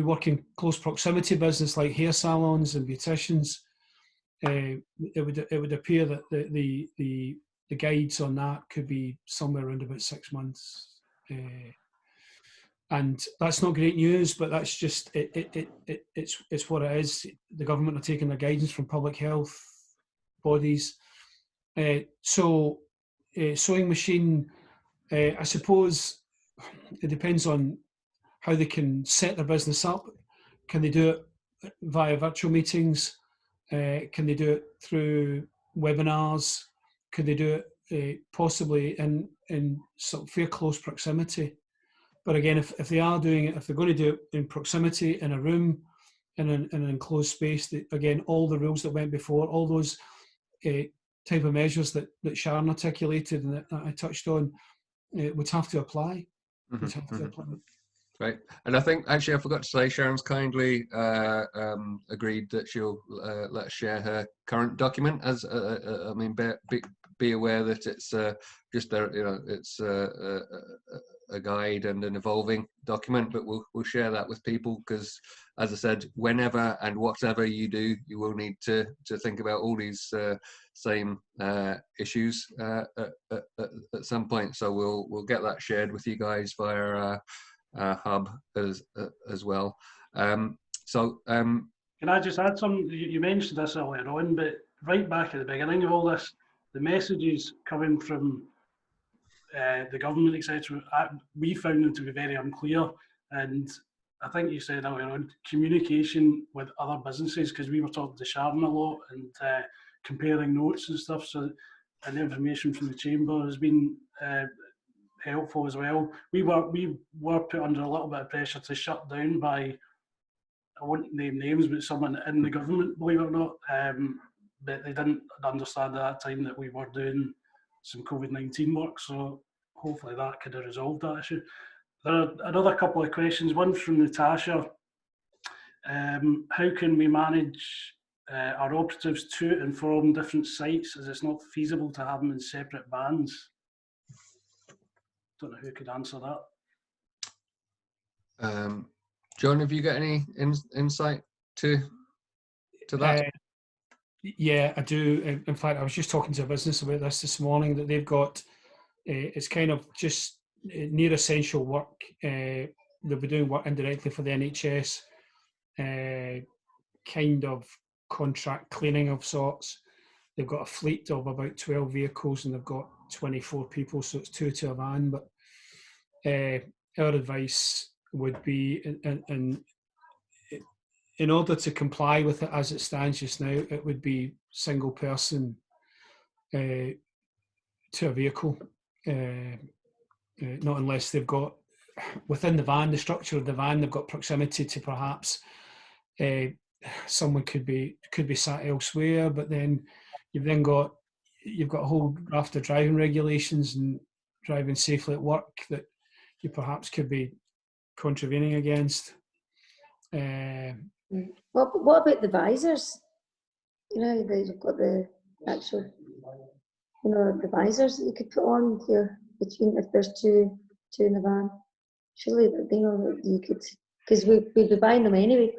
work in close proximity business like hair salons and beauticians, it would appear that the guides on that could be somewhere around about 6 months, and that's not great news. But that's just it's what it is. The government are taking their guidance from public health bodies, so. Sewing machine, I suppose it depends on how they can set their business up. Can they do it via virtual meetings? Can they do it through webinars? Could they do it possibly in sort of fair close proximity? But again, if they are doing it, if they're going to do it in proximity, in a room, in an enclosed space, again, all the rules that went before, all those type of measures that Sharon articulated and that I touched on would have to apply. Right, and I think actually I forgot to say Sharon's kindly agreed that she'll let us share her current document. As I mean, be aware that it's just it's a guide and an evolving document, but we'll share that with people because, as I said, whenever and whatever you do, you will need to think about all these same issues at some point. So we'll get that shared with you guys via hub as well. Can I just add something? You mentioned this earlier on, but right back at the beginning of all this, the messages coming from the government, etc., we found them to be very unclear. And I think you said earlier on, communication with other businesses, because we were talking to Sharon a lot and comparing notes and stuff. So, and the information from the chamber has been helpful as well. We were put under a little bit of pressure to shut down by, I won't name names, but someone in the government, believe it or not. But they didn't understand at that time that we were doing some COVID-19 work. So hopefully that could have resolved that issue. There are another couple of questions. One from Natasha. How can we manage our operatives to and from different sites, as it's not feasible to have them in separate vans? Don't know who could answer that. John, have you got any insight to that? Yeah, I do. In fact, I was just talking to a business about this morning, that they've got, it's kind of just near essential work. They'll be doing work indirectly for the NHS, kind of contract cleaning of sorts. They've got a fleet of about 12 vehicles and they've got 24 people, so it's 2 to a van. But our advice would be, in order to comply with it as it stands just now, it would be single person to a vehicle, not unless they've got, within the van, the structure of the van, they've got proximity to perhaps someone could be sat elsewhere. But then you've got a whole raft of driving regulations and driving safely at work that you perhaps could be contravening against. What about the visors? You know, they've got the actual, you know, the visors that you could put on here between, if there's two in the van. Surely, you know, you could, because we'd be buying them anyway.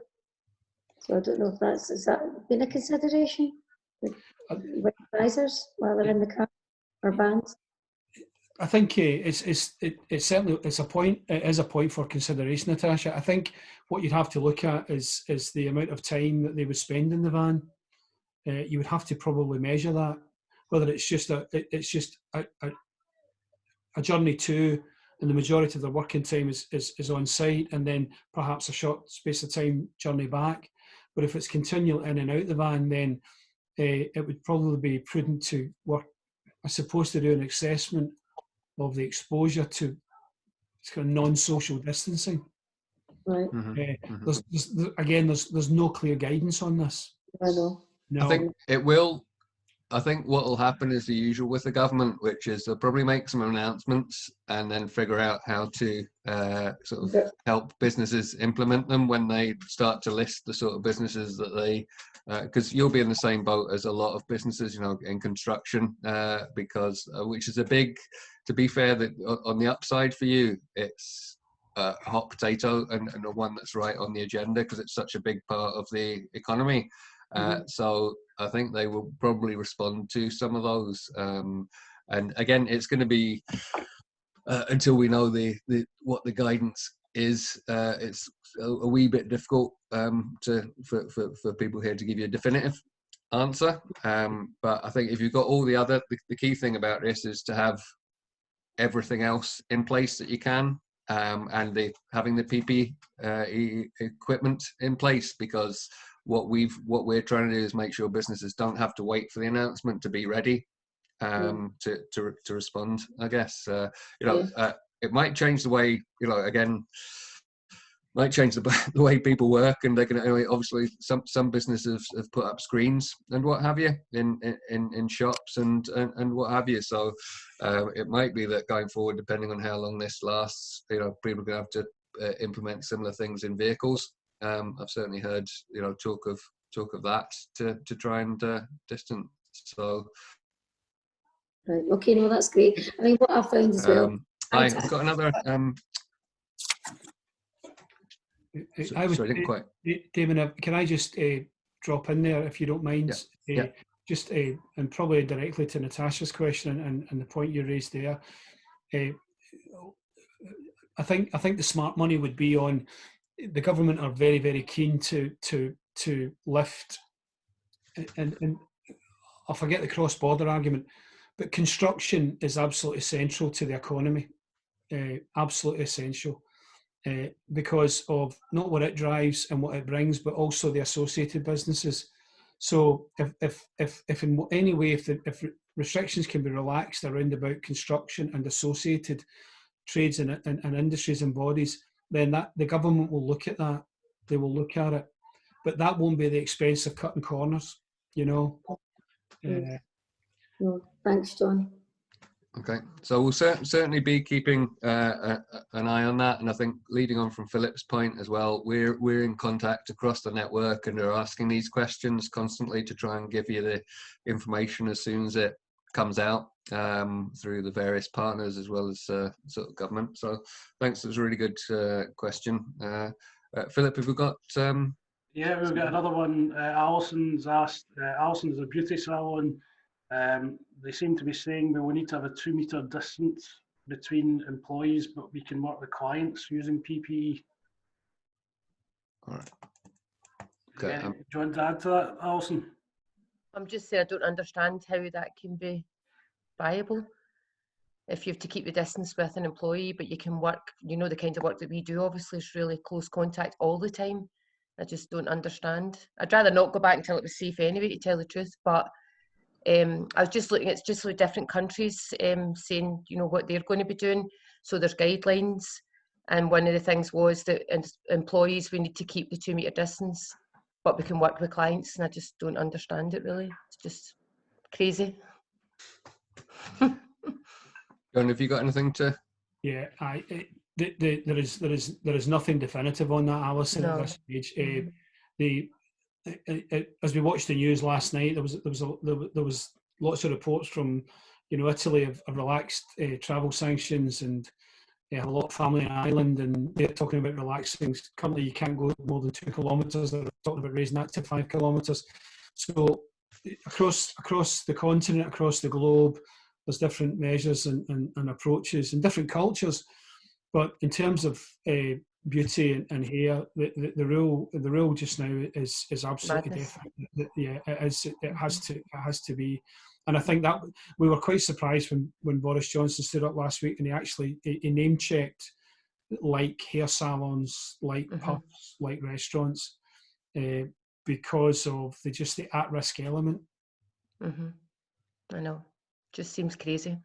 So I don't know if has that been a consideration with visors while they're in the car or vans? I think it's certainly a point. It is a point for consideration, Natasha. I think what you'd have to look at is the amount of time that they would spend in the van. You would have to probably measure that, whether it's just a journey to, and the majority of their working time is on site, and then perhaps a short space of time journey back. But if it's continual in and out the van, then it would probably be prudent to work, I suppose, to do an assessment of the exposure to kind of non-social distancing. Right. There's no clear guidance on this. I know. No. I think what will happen is the usual with the government, which is they'll probably make some announcements and then figure out how to sort of help businesses implement them when they start to list the sort of businesses that they, because you'll be in the same boat as a lot of businesses, you know, in construction, because which is a big, to be fair, that on the upside for you, it's a hot potato and the one that's right on the agenda because it's such a big part of the economy. So I think they will probably respond to some of those. And again, it's going to be until we know what the guidance is. It's a wee bit difficult for people here to give you a definitive answer. But I think if you've got all the key thing about this is to have everything else in place that you can, and having the PPE equipment in place, because what we're trying to do is make sure businesses don't have to wait for the announcement to be ready to respond. I guess it might change the way, again, might change the way people work, and they can obviously some businesses have put up screens and what have you in shops and what have you. So it might be that going forward, depending on how long this lasts, people are going to have to implement similar things in vehicles. I've certainly heard talk of that to try and distance. So right, okay, no, that's great. I mean, what I found as well. I've got another. Sorry, I didn't quite. Damon, can I just drop in there, if you don't mind? Yeah. Just and probably directly to Natasha's question and the point you raised there. I think the smart money would be on. The government are very, very keen to lift, and I'll forget the cross-border argument, but construction is absolutely central to the economy, absolutely essential, because of not what it drives and what it brings, but also the associated businesses. So if in any way, if restrictions can be relaxed around about construction and associated trades and industries and bodies, then that the government will look at that. They will look at it, but that won't be at the expense of cutting corners, you know. No, thanks, John. Okay, so we'll certainly be keeping an eye on that, and I think leading on from Philip's point as well, we're in contact across the network and are asking these questions constantly to try and give you the information as soon as it comes out through the various partners as well as sort of government. So thanks, it was a really good question. Philip, have we got? Yeah, we've got another one. Alison's asked. Alison's a beauty salon. They seem to be saying we will need to have a 2 metre distance between employees, but we can work with clients using PPE. All right. Okay. Do you want to add to that, Alison? I'm just saying I don't understand how that can be viable. If you have to keep the distance with an employee, but you can work, you know, the kind of work that we do obviously is really close contact all the time. I just don't understand. I'd rather not go back until it was safe anyway, to tell the truth, but I was just looking at just different countries saying, you know, what they're going to be doing. So there's guidelines, and one of the things was that employees, we need to keep the 2 metre distance, but we can work with clients, and I just don't understand it really. It's just crazy. John, have you got anything to? Yeah, there is nothing definitive on that, Alison, No. at this stage. As we watched the news last night, there was lots of reports from, you know, Italy of relaxed travel sanctions, and they have a lot of family in Ireland, and they're talking about relaxing. Currently, you can't go more than 2 kilometres. They're talking about raising that to 5 kilometres. So across the continent, across the globe, there's different measures and approaches and different cultures. But in terms of beauty and hair, the rule just now is absolutely definite. Yeah, it has to be. And I think that we were quite surprised when Boris Johnson stood up last week and he name checked like hair salons, like pubs, like restaurants, because of the at-risk element. I know, just seems crazy.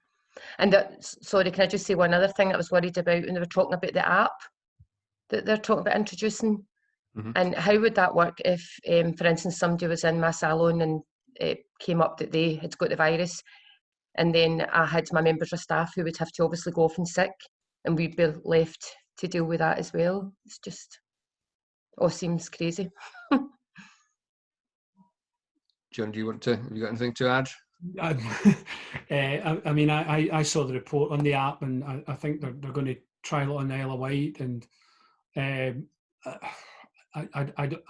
And sorry, can I just say one other thing that I was worried about when they were talking about the app that they're talking about introducing? And how would that work if, for instance, somebody was in my salon and it came up that they had got the virus, and then I had my members of staff who would have to obviously go off and sick, and we'd be left to deal with that as well? It's just, seems crazy. John, have you got anything to add? I mean, I saw the report on the app, and I think they're going to trial it on the Isle of Wight, and I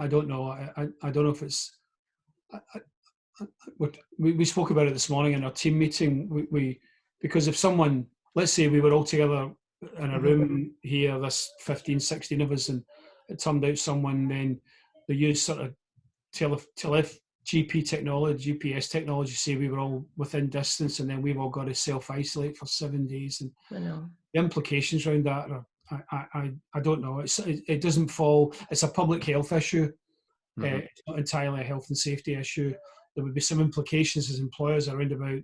don't know. I don't know if it's. We spoke about it this morning in our team meeting. Because if someone, let's say we were all together in a room here, this 15, 16 of us, and it turned out someone, then they used sort of GPS technology, say we were all within distance, and then we've all got to self-isolate for 7 days, and I know the implications around that are, I don't know. It doesn't fall. It's a public health issue. It's not entirely a health and safety issue. There would be some implications as employers around about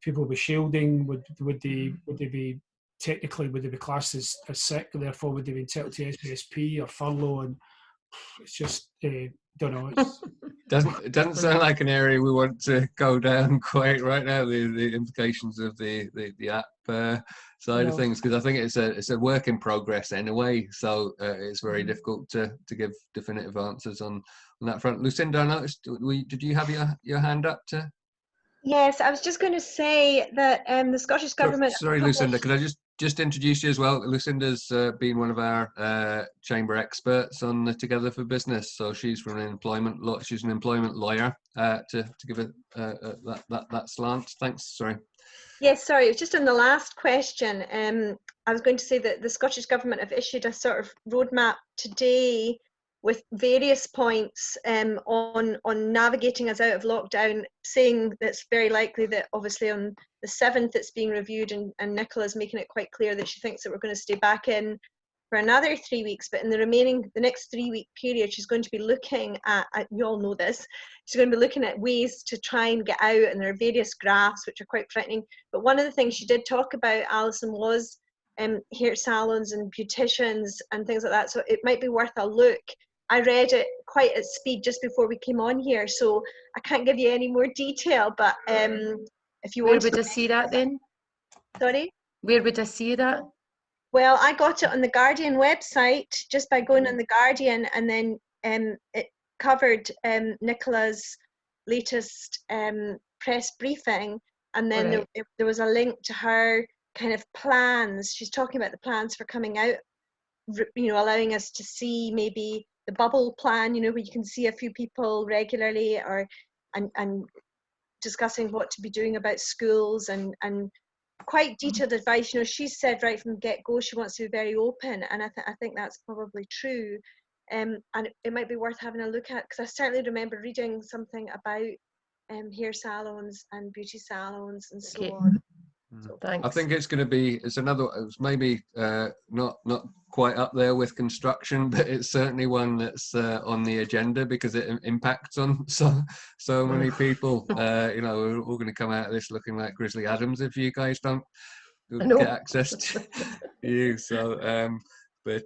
people be shielding. Would they be technically, would they be classed as sick? Therefore, would they be entitled to SPSP or furlough? And it's just don't know. It doesn't sound like an area we want to go down quite right now. The implications of the app side of things, because I think it's a work in progress anyway. So it's very difficult to give definitive answers on that front. Lucinda, I noticed. Did you have your hand up to? Yes, I was just going to say that the Scottish Government. Sorry, Lucinda, could I just introduce you as well? Lucinda's been one of our chamber experts on the Together for Business, so she's from an employment law. She's an employment lawyer to give it that slant. Thanks. Sorry. Yes, sorry. It was just on the last question. I was going to say that the Scottish Government have issued a sort of roadmap today with various points on navigating us out of lockdown, saying that it's very likely that obviously on the 7th it's being reviewed, and Nicola's making it quite clear that she thinks that we're going to stay back in for another 3 weeks, but in the next 3 week period, she's going to be looking at, you all know this, she's going to be looking at ways to try and get out, and there are various graphs which are quite frightening. But one of the things she did talk about, Alison, was hair salons and beauticians and things like that. So it might be worth a look. I read it quite at speed just before we came on here, so I can't give you any more detail, but if you want Where would I see that then? Sorry? Where would I see that? Well, I got it on the Guardian website just by going on the Guardian, and then it covered Nicola's latest press briefing, and then there was a link to her kind of plans. She's talking about the plans for coming out, you know, allowing us to see maybe the bubble plan, you know, where you can see a few people regularly, or and discussing what to be doing about schools, and quite detailed advice. You know, she said right from the get-go she wants to be very open, and I think that's probably true. And it might be worth having a look at, because I certainly remember reading something about hair salons and beauty salons and so on. So, thanks. I think it's going to be, it's maybe not quite up there with construction, but it's certainly one that's on the agenda, because it impacts on so many people. You know, we're all going to come out of this looking like Grizzly Adams if you guys don't get access to you. So but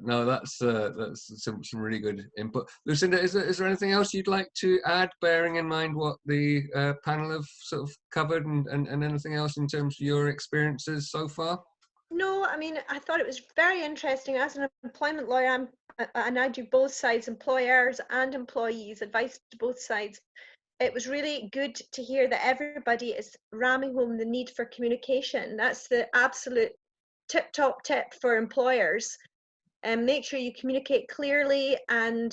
no, that's some really good input. Lucinda, is there anything else you'd like to add, bearing in mind what the panel have sort of covered, and anything else in terms of your experiences so far? No, I mean, I thought it was very interesting. As an employment lawyer, and I do both sides, employers and employees, advice to both sides. It was really good to hear that everybody is ramming home the need for communication. That's the absolute top tip for employers. And make sure you communicate clearly and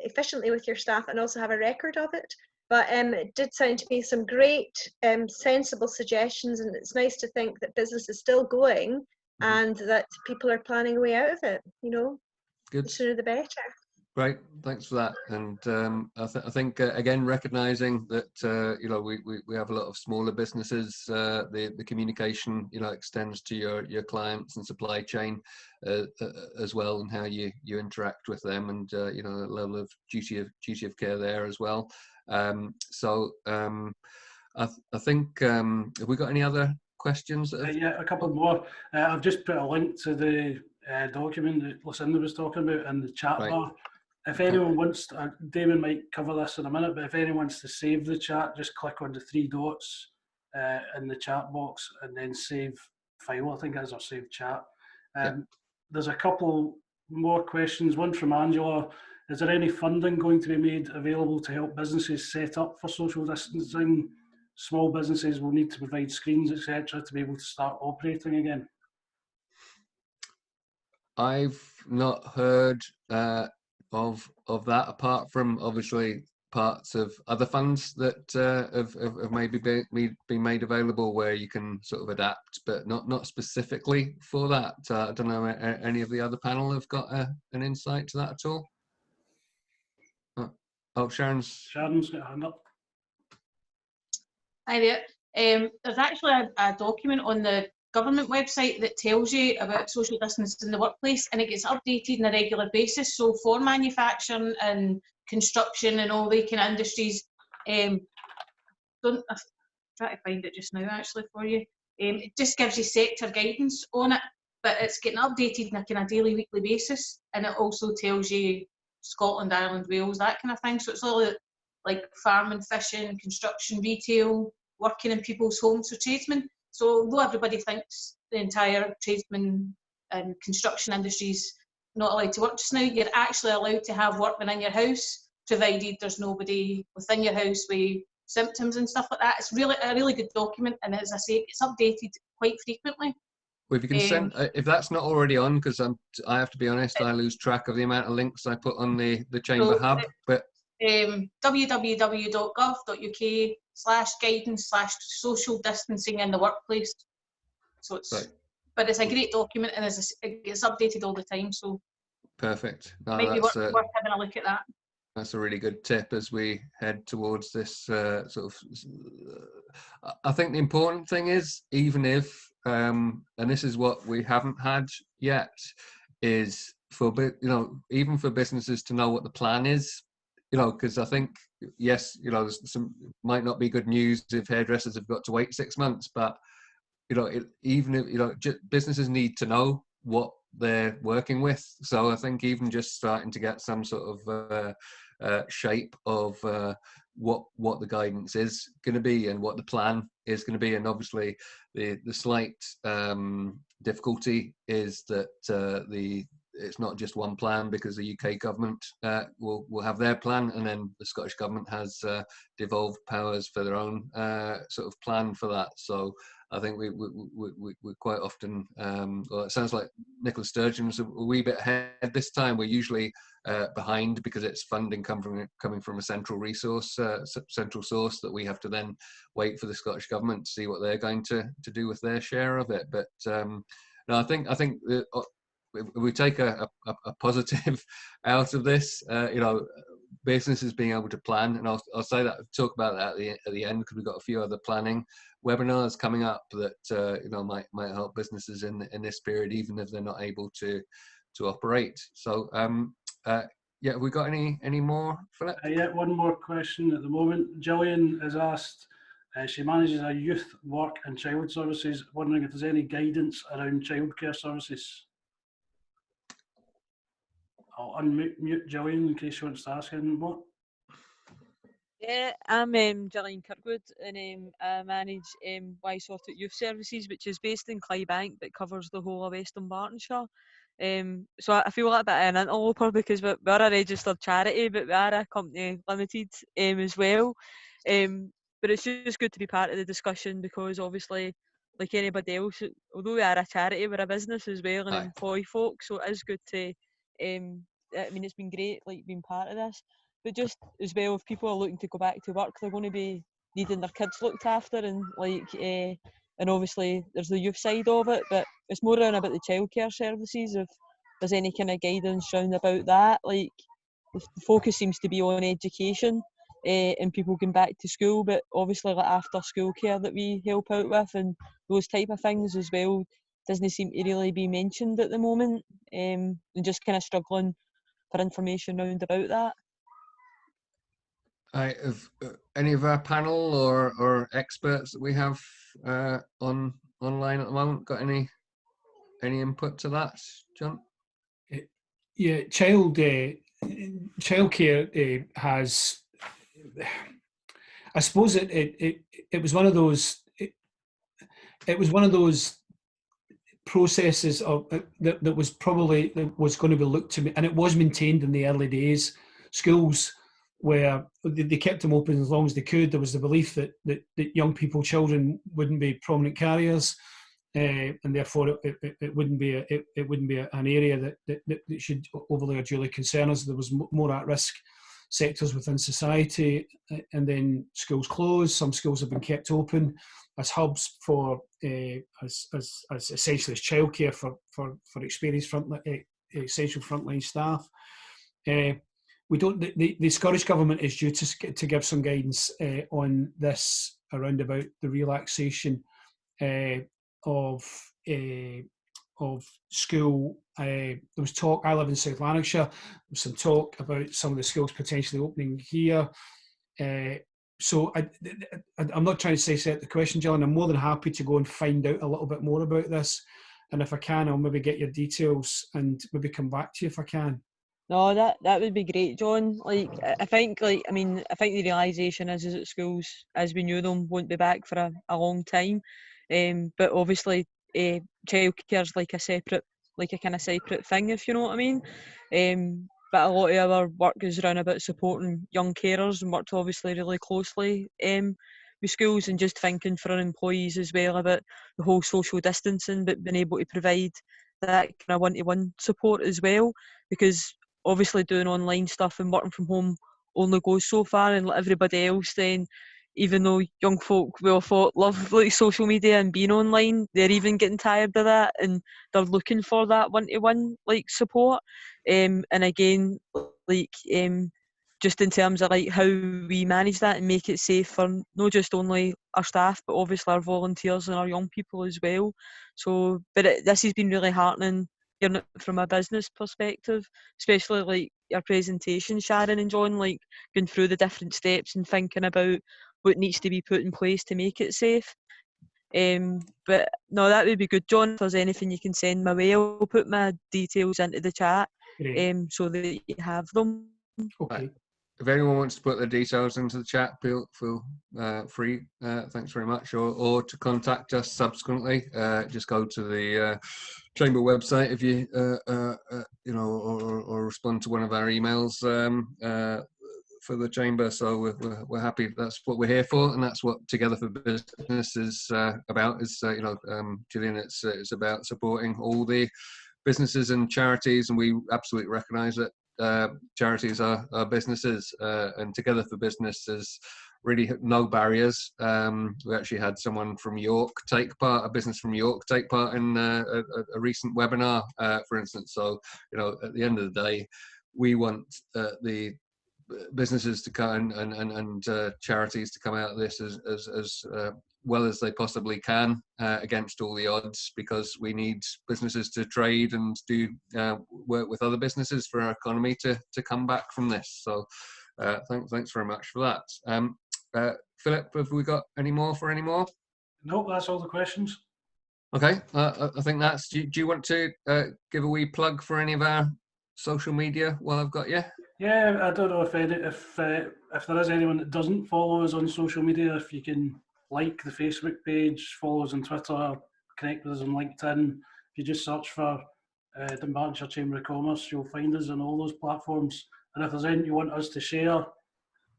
efficiently with your staff, and also have a record of it. But it did sound to me some great sensible suggestions, and it's nice to think that business is still going, and that people are planning a way out of it. You know, good. The sooner the better. Great, thanks for that. And I think again, recognizing that you know, we have a lot of smaller businesses. The communication, you know, extends to your clients and supply chain as well, and how you interact with them, and you know, the level of duty of care there as well. So I think have we got any other questions? Yeah, a couple more. I've just put a link to the document that Lucinda was talking about in the chat bar. If anyone wants to, Damon might cover this in a minute, but if anyone wants to save the chat, just click on the 3 dots in the chat box, and then save file, I think it is, or save chat. There's a couple more questions. One from Angela. Is there any funding going to be made available to help businesses set up for social distancing? Small businesses will need to provide screens, etc., to be able to start operating again. I've not heard of that, apart from obviously parts of other funds that have maybe been made available where you can sort of adapt, but not specifically for that. I don't know, any of the other panel have got an insight to that at all? Oh, Sharon's got a hand up. Hi there. There's actually a document on the government website that tells you about social distancing in the workplace, and it gets updated on a regular basis. So for manufacturing and construction and all the kind of industries, I'm trying to find it just now actually for you. It just gives you sector guidance on it, but it's getting updated on a kind of daily, weekly basis, and it also tells you Scotland, Ireland, Wales, that kind of thing. So it's all like farming, fishing, construction, retail, working in people's homes for tradesmen. So although everybody thinks the entire tradesman and construction industry is not allowed to work just now, you're actually allowed to have workmen in your house, provided there's nobody within your house with symptoms and stuff like that. It's really a really good document, and as I say, it's updated quite frequently. Well, if you can send, if that's not already on, because I have to be honest, I lose track of the amount of links I put on the Chamber Hub. But www.gov.uk/guidance/social distancing in the workplace. So it's, right. But it's a great document, and it gets updated all the time. So perfect. No, might be worth having a look at that. That's a really good tip as we head towards this sort of. I think the important thing is, even if and this is what we haven't had yet, is for even for businesses to know what the plan is. Because I think, yes, some might not be good news if hairdressers have got to wait 6 months, but even if businesses need to know what they're working with. So I think even just starting to get some sort of shape of what the guidance is going to be and what the plan is going to be. And obviously the slight difficulty is that it's not just one plan, because the UK government will have their plan, and then the Scottish government has devolved powers for their own sort of plan for that. So I think we quite often, well, it sounds like Nicola Sturgeon's a wee bit ahead this time. We're usually behind because it's funding coming from a central central source that we have to then wait for the Scottish government to see what they're going to do with their share of it. But no, I think we take a positive out of this, businesses being able to plan, and I'll say that, talk about that at the end, because we've got a few other planning webinars coming up that might help businesses in this period, even if they're not able to operate. So yeah, have we got any more, Philip? Yeah, one more question at the moment. Gillian has asked, she manages a youth, work and child services, wondering if there's any guidance around childcare services. I'll unmute Gillian in case she wants to ask anything more. Yeah, I'm Gillian Kirkwood, and I manage Why Sort Out Youth Services, which is based in Clybank but covers the whole of West Dunbartonshire. So I feel like a bit of an interloper because we're a registered charity, but we are a company limited as well. But it's just good to be part of the discussion, because obviously, like anybody else, although we are a charity, we're a business as well and employ folk. So it is good to, I mean, it's been great being part of this. But just as well, if people are looking to go back to work, they're going to be needing their kids looked after, and and obviously there's the youth side of it, but it's more around about the childcare services. If there's any kind of guidance round about that, the focus seems to be on education and people going back to school, but obviously after school care that we help out with and those type of things as well doesn't seem to really be mentioned at the moment, and just kind of struggling for information round about that. Have any of our panel or experts that we have online at the moment got any input to that, John? Yeah, childcare has. I suppose it was one of those. It was one of those processes of that was probably was going to be looked to, and it was maintained in the early days. Schools where they kept them open as long as they could. There was the belief that young people, children, wouldn't be prominent carriers, and therefore it wouldn't be an area that should overly or duly concern us. There was more at-risk sectors within society, and then schools closed. Some schools have been kept open as hubs for as essentially as childcare for experienced essential frontline staff. We don't. The Scottish Government is due to give some guidance on this around about the relaxation of school. There was talk. I live in South Lanarkshire. There was some talk about some of the schools potentially opening here. So I'm not trying to say set the question, Gillian. I'm more than happy to go and find out a little bit more about this, and if I can, I'll maybe get your details and maybe come back to you if I can. No, that would be great, John. I think the realisation is that schools, as we knew them, won't be back for a long time. But obviously, childcare's like a kind of separate thing, if you know what I mean. But a lot of our work is around about supporting young carers, and worked obviously really closely with schools, and just thinking for our employees as well about the whole social distancing, but being able to provide that kind of one-to-one support as well, because obviously doing online stuff and working from home only goes so far, and like everybody else then, even though young folk we all thought love social media and being online, they're even getting tired of that, and they're looking for that one-to-one support. And again, just in terms of like how we manage that and make it safe for not just only our staff, but obviously our volunteers and our young people as well. So, but this has been really heartening hearing it from a business perspective, especially like your presentation, Sharon and John, like going through the different steps and thinking about what needs to be put in place to make it safe. But no, that would be good, John. If there's anything you can send my way, I'll put my details into the chat, so that you have them. Okay. If anyone wants to put their details into the chat, feel free. Thanks very much. Or to contact us subsequently, just go to the Chamber website if you you know, or respond to one of our emails for the Chamber. So we're happy. That's what we're here for, and that's what Together for Business is about. Is you know, Gillian, it's about supporting all the businesses and charities, and we absolutely recognise that. Charities are businesses, and Together for Business is really no barriers. We actually had someone from York take part, a business from York take part in a recent webinar, for instance. So, you know, at the end of the day, we want the businesses to come and charities to come out of this as well as they possibly can, against all the odds, because we need businesses to trade and do work with other businesses for our economy to come back from this. So thanks very much for that. Philip, have we got any more? Nope, that's all the questions. Okay, I think that's, do you want to give a wee plug for any of our social media while I've got you? Yeah, I don't know if there is anyone that doesn't follow us on social media, if you can like the Facebook page, follow us on Twitter, connect with us on LinkedIn. If you just search for Dunbartonshire Chamber of Commerce, you'll find us on all those platforms. And if there's anything you want us to share,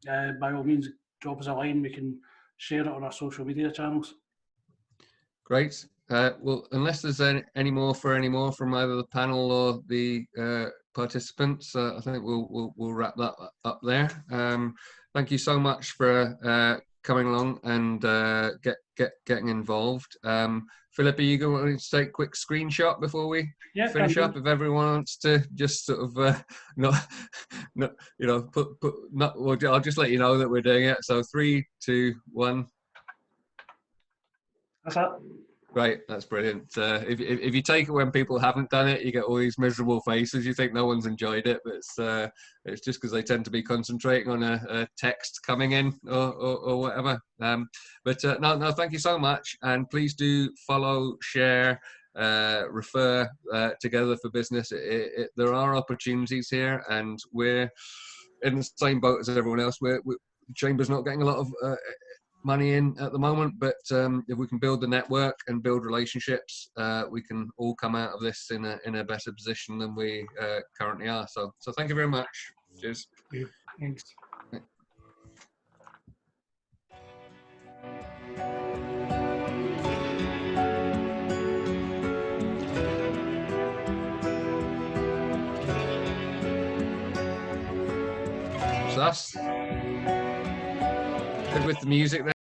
by all means, drop us a line. We can share it on our social media channels. Great. Well, unless there's any more from either the panel or the participants, I think we'll wrap that up there. Thank you so much for coming along and getting involved. Philip, are you going to take a quick screenshot before we finish up? If everyone wants to just sort of I'll just let you know that we're doing it. So 3, 2, 1. That's it. Right, that's brilliant. If you take it when people haven't done it, you get all these miserable faces. You think no one's enjoyed it, but it's just because they tend to be concentrating on a text coming in or whatever. But no, thank you so much, and please do follow, share, refer Together for Business. There are opportunities here, and we're in the same boat as everyone else. The Chamber's not getting a lot of money in at the moment, but if we can build the network and build relationships, we can all come out of this in a better position than we currently are. So thank you very much. Cheers. Thanks. So that's good with the music there.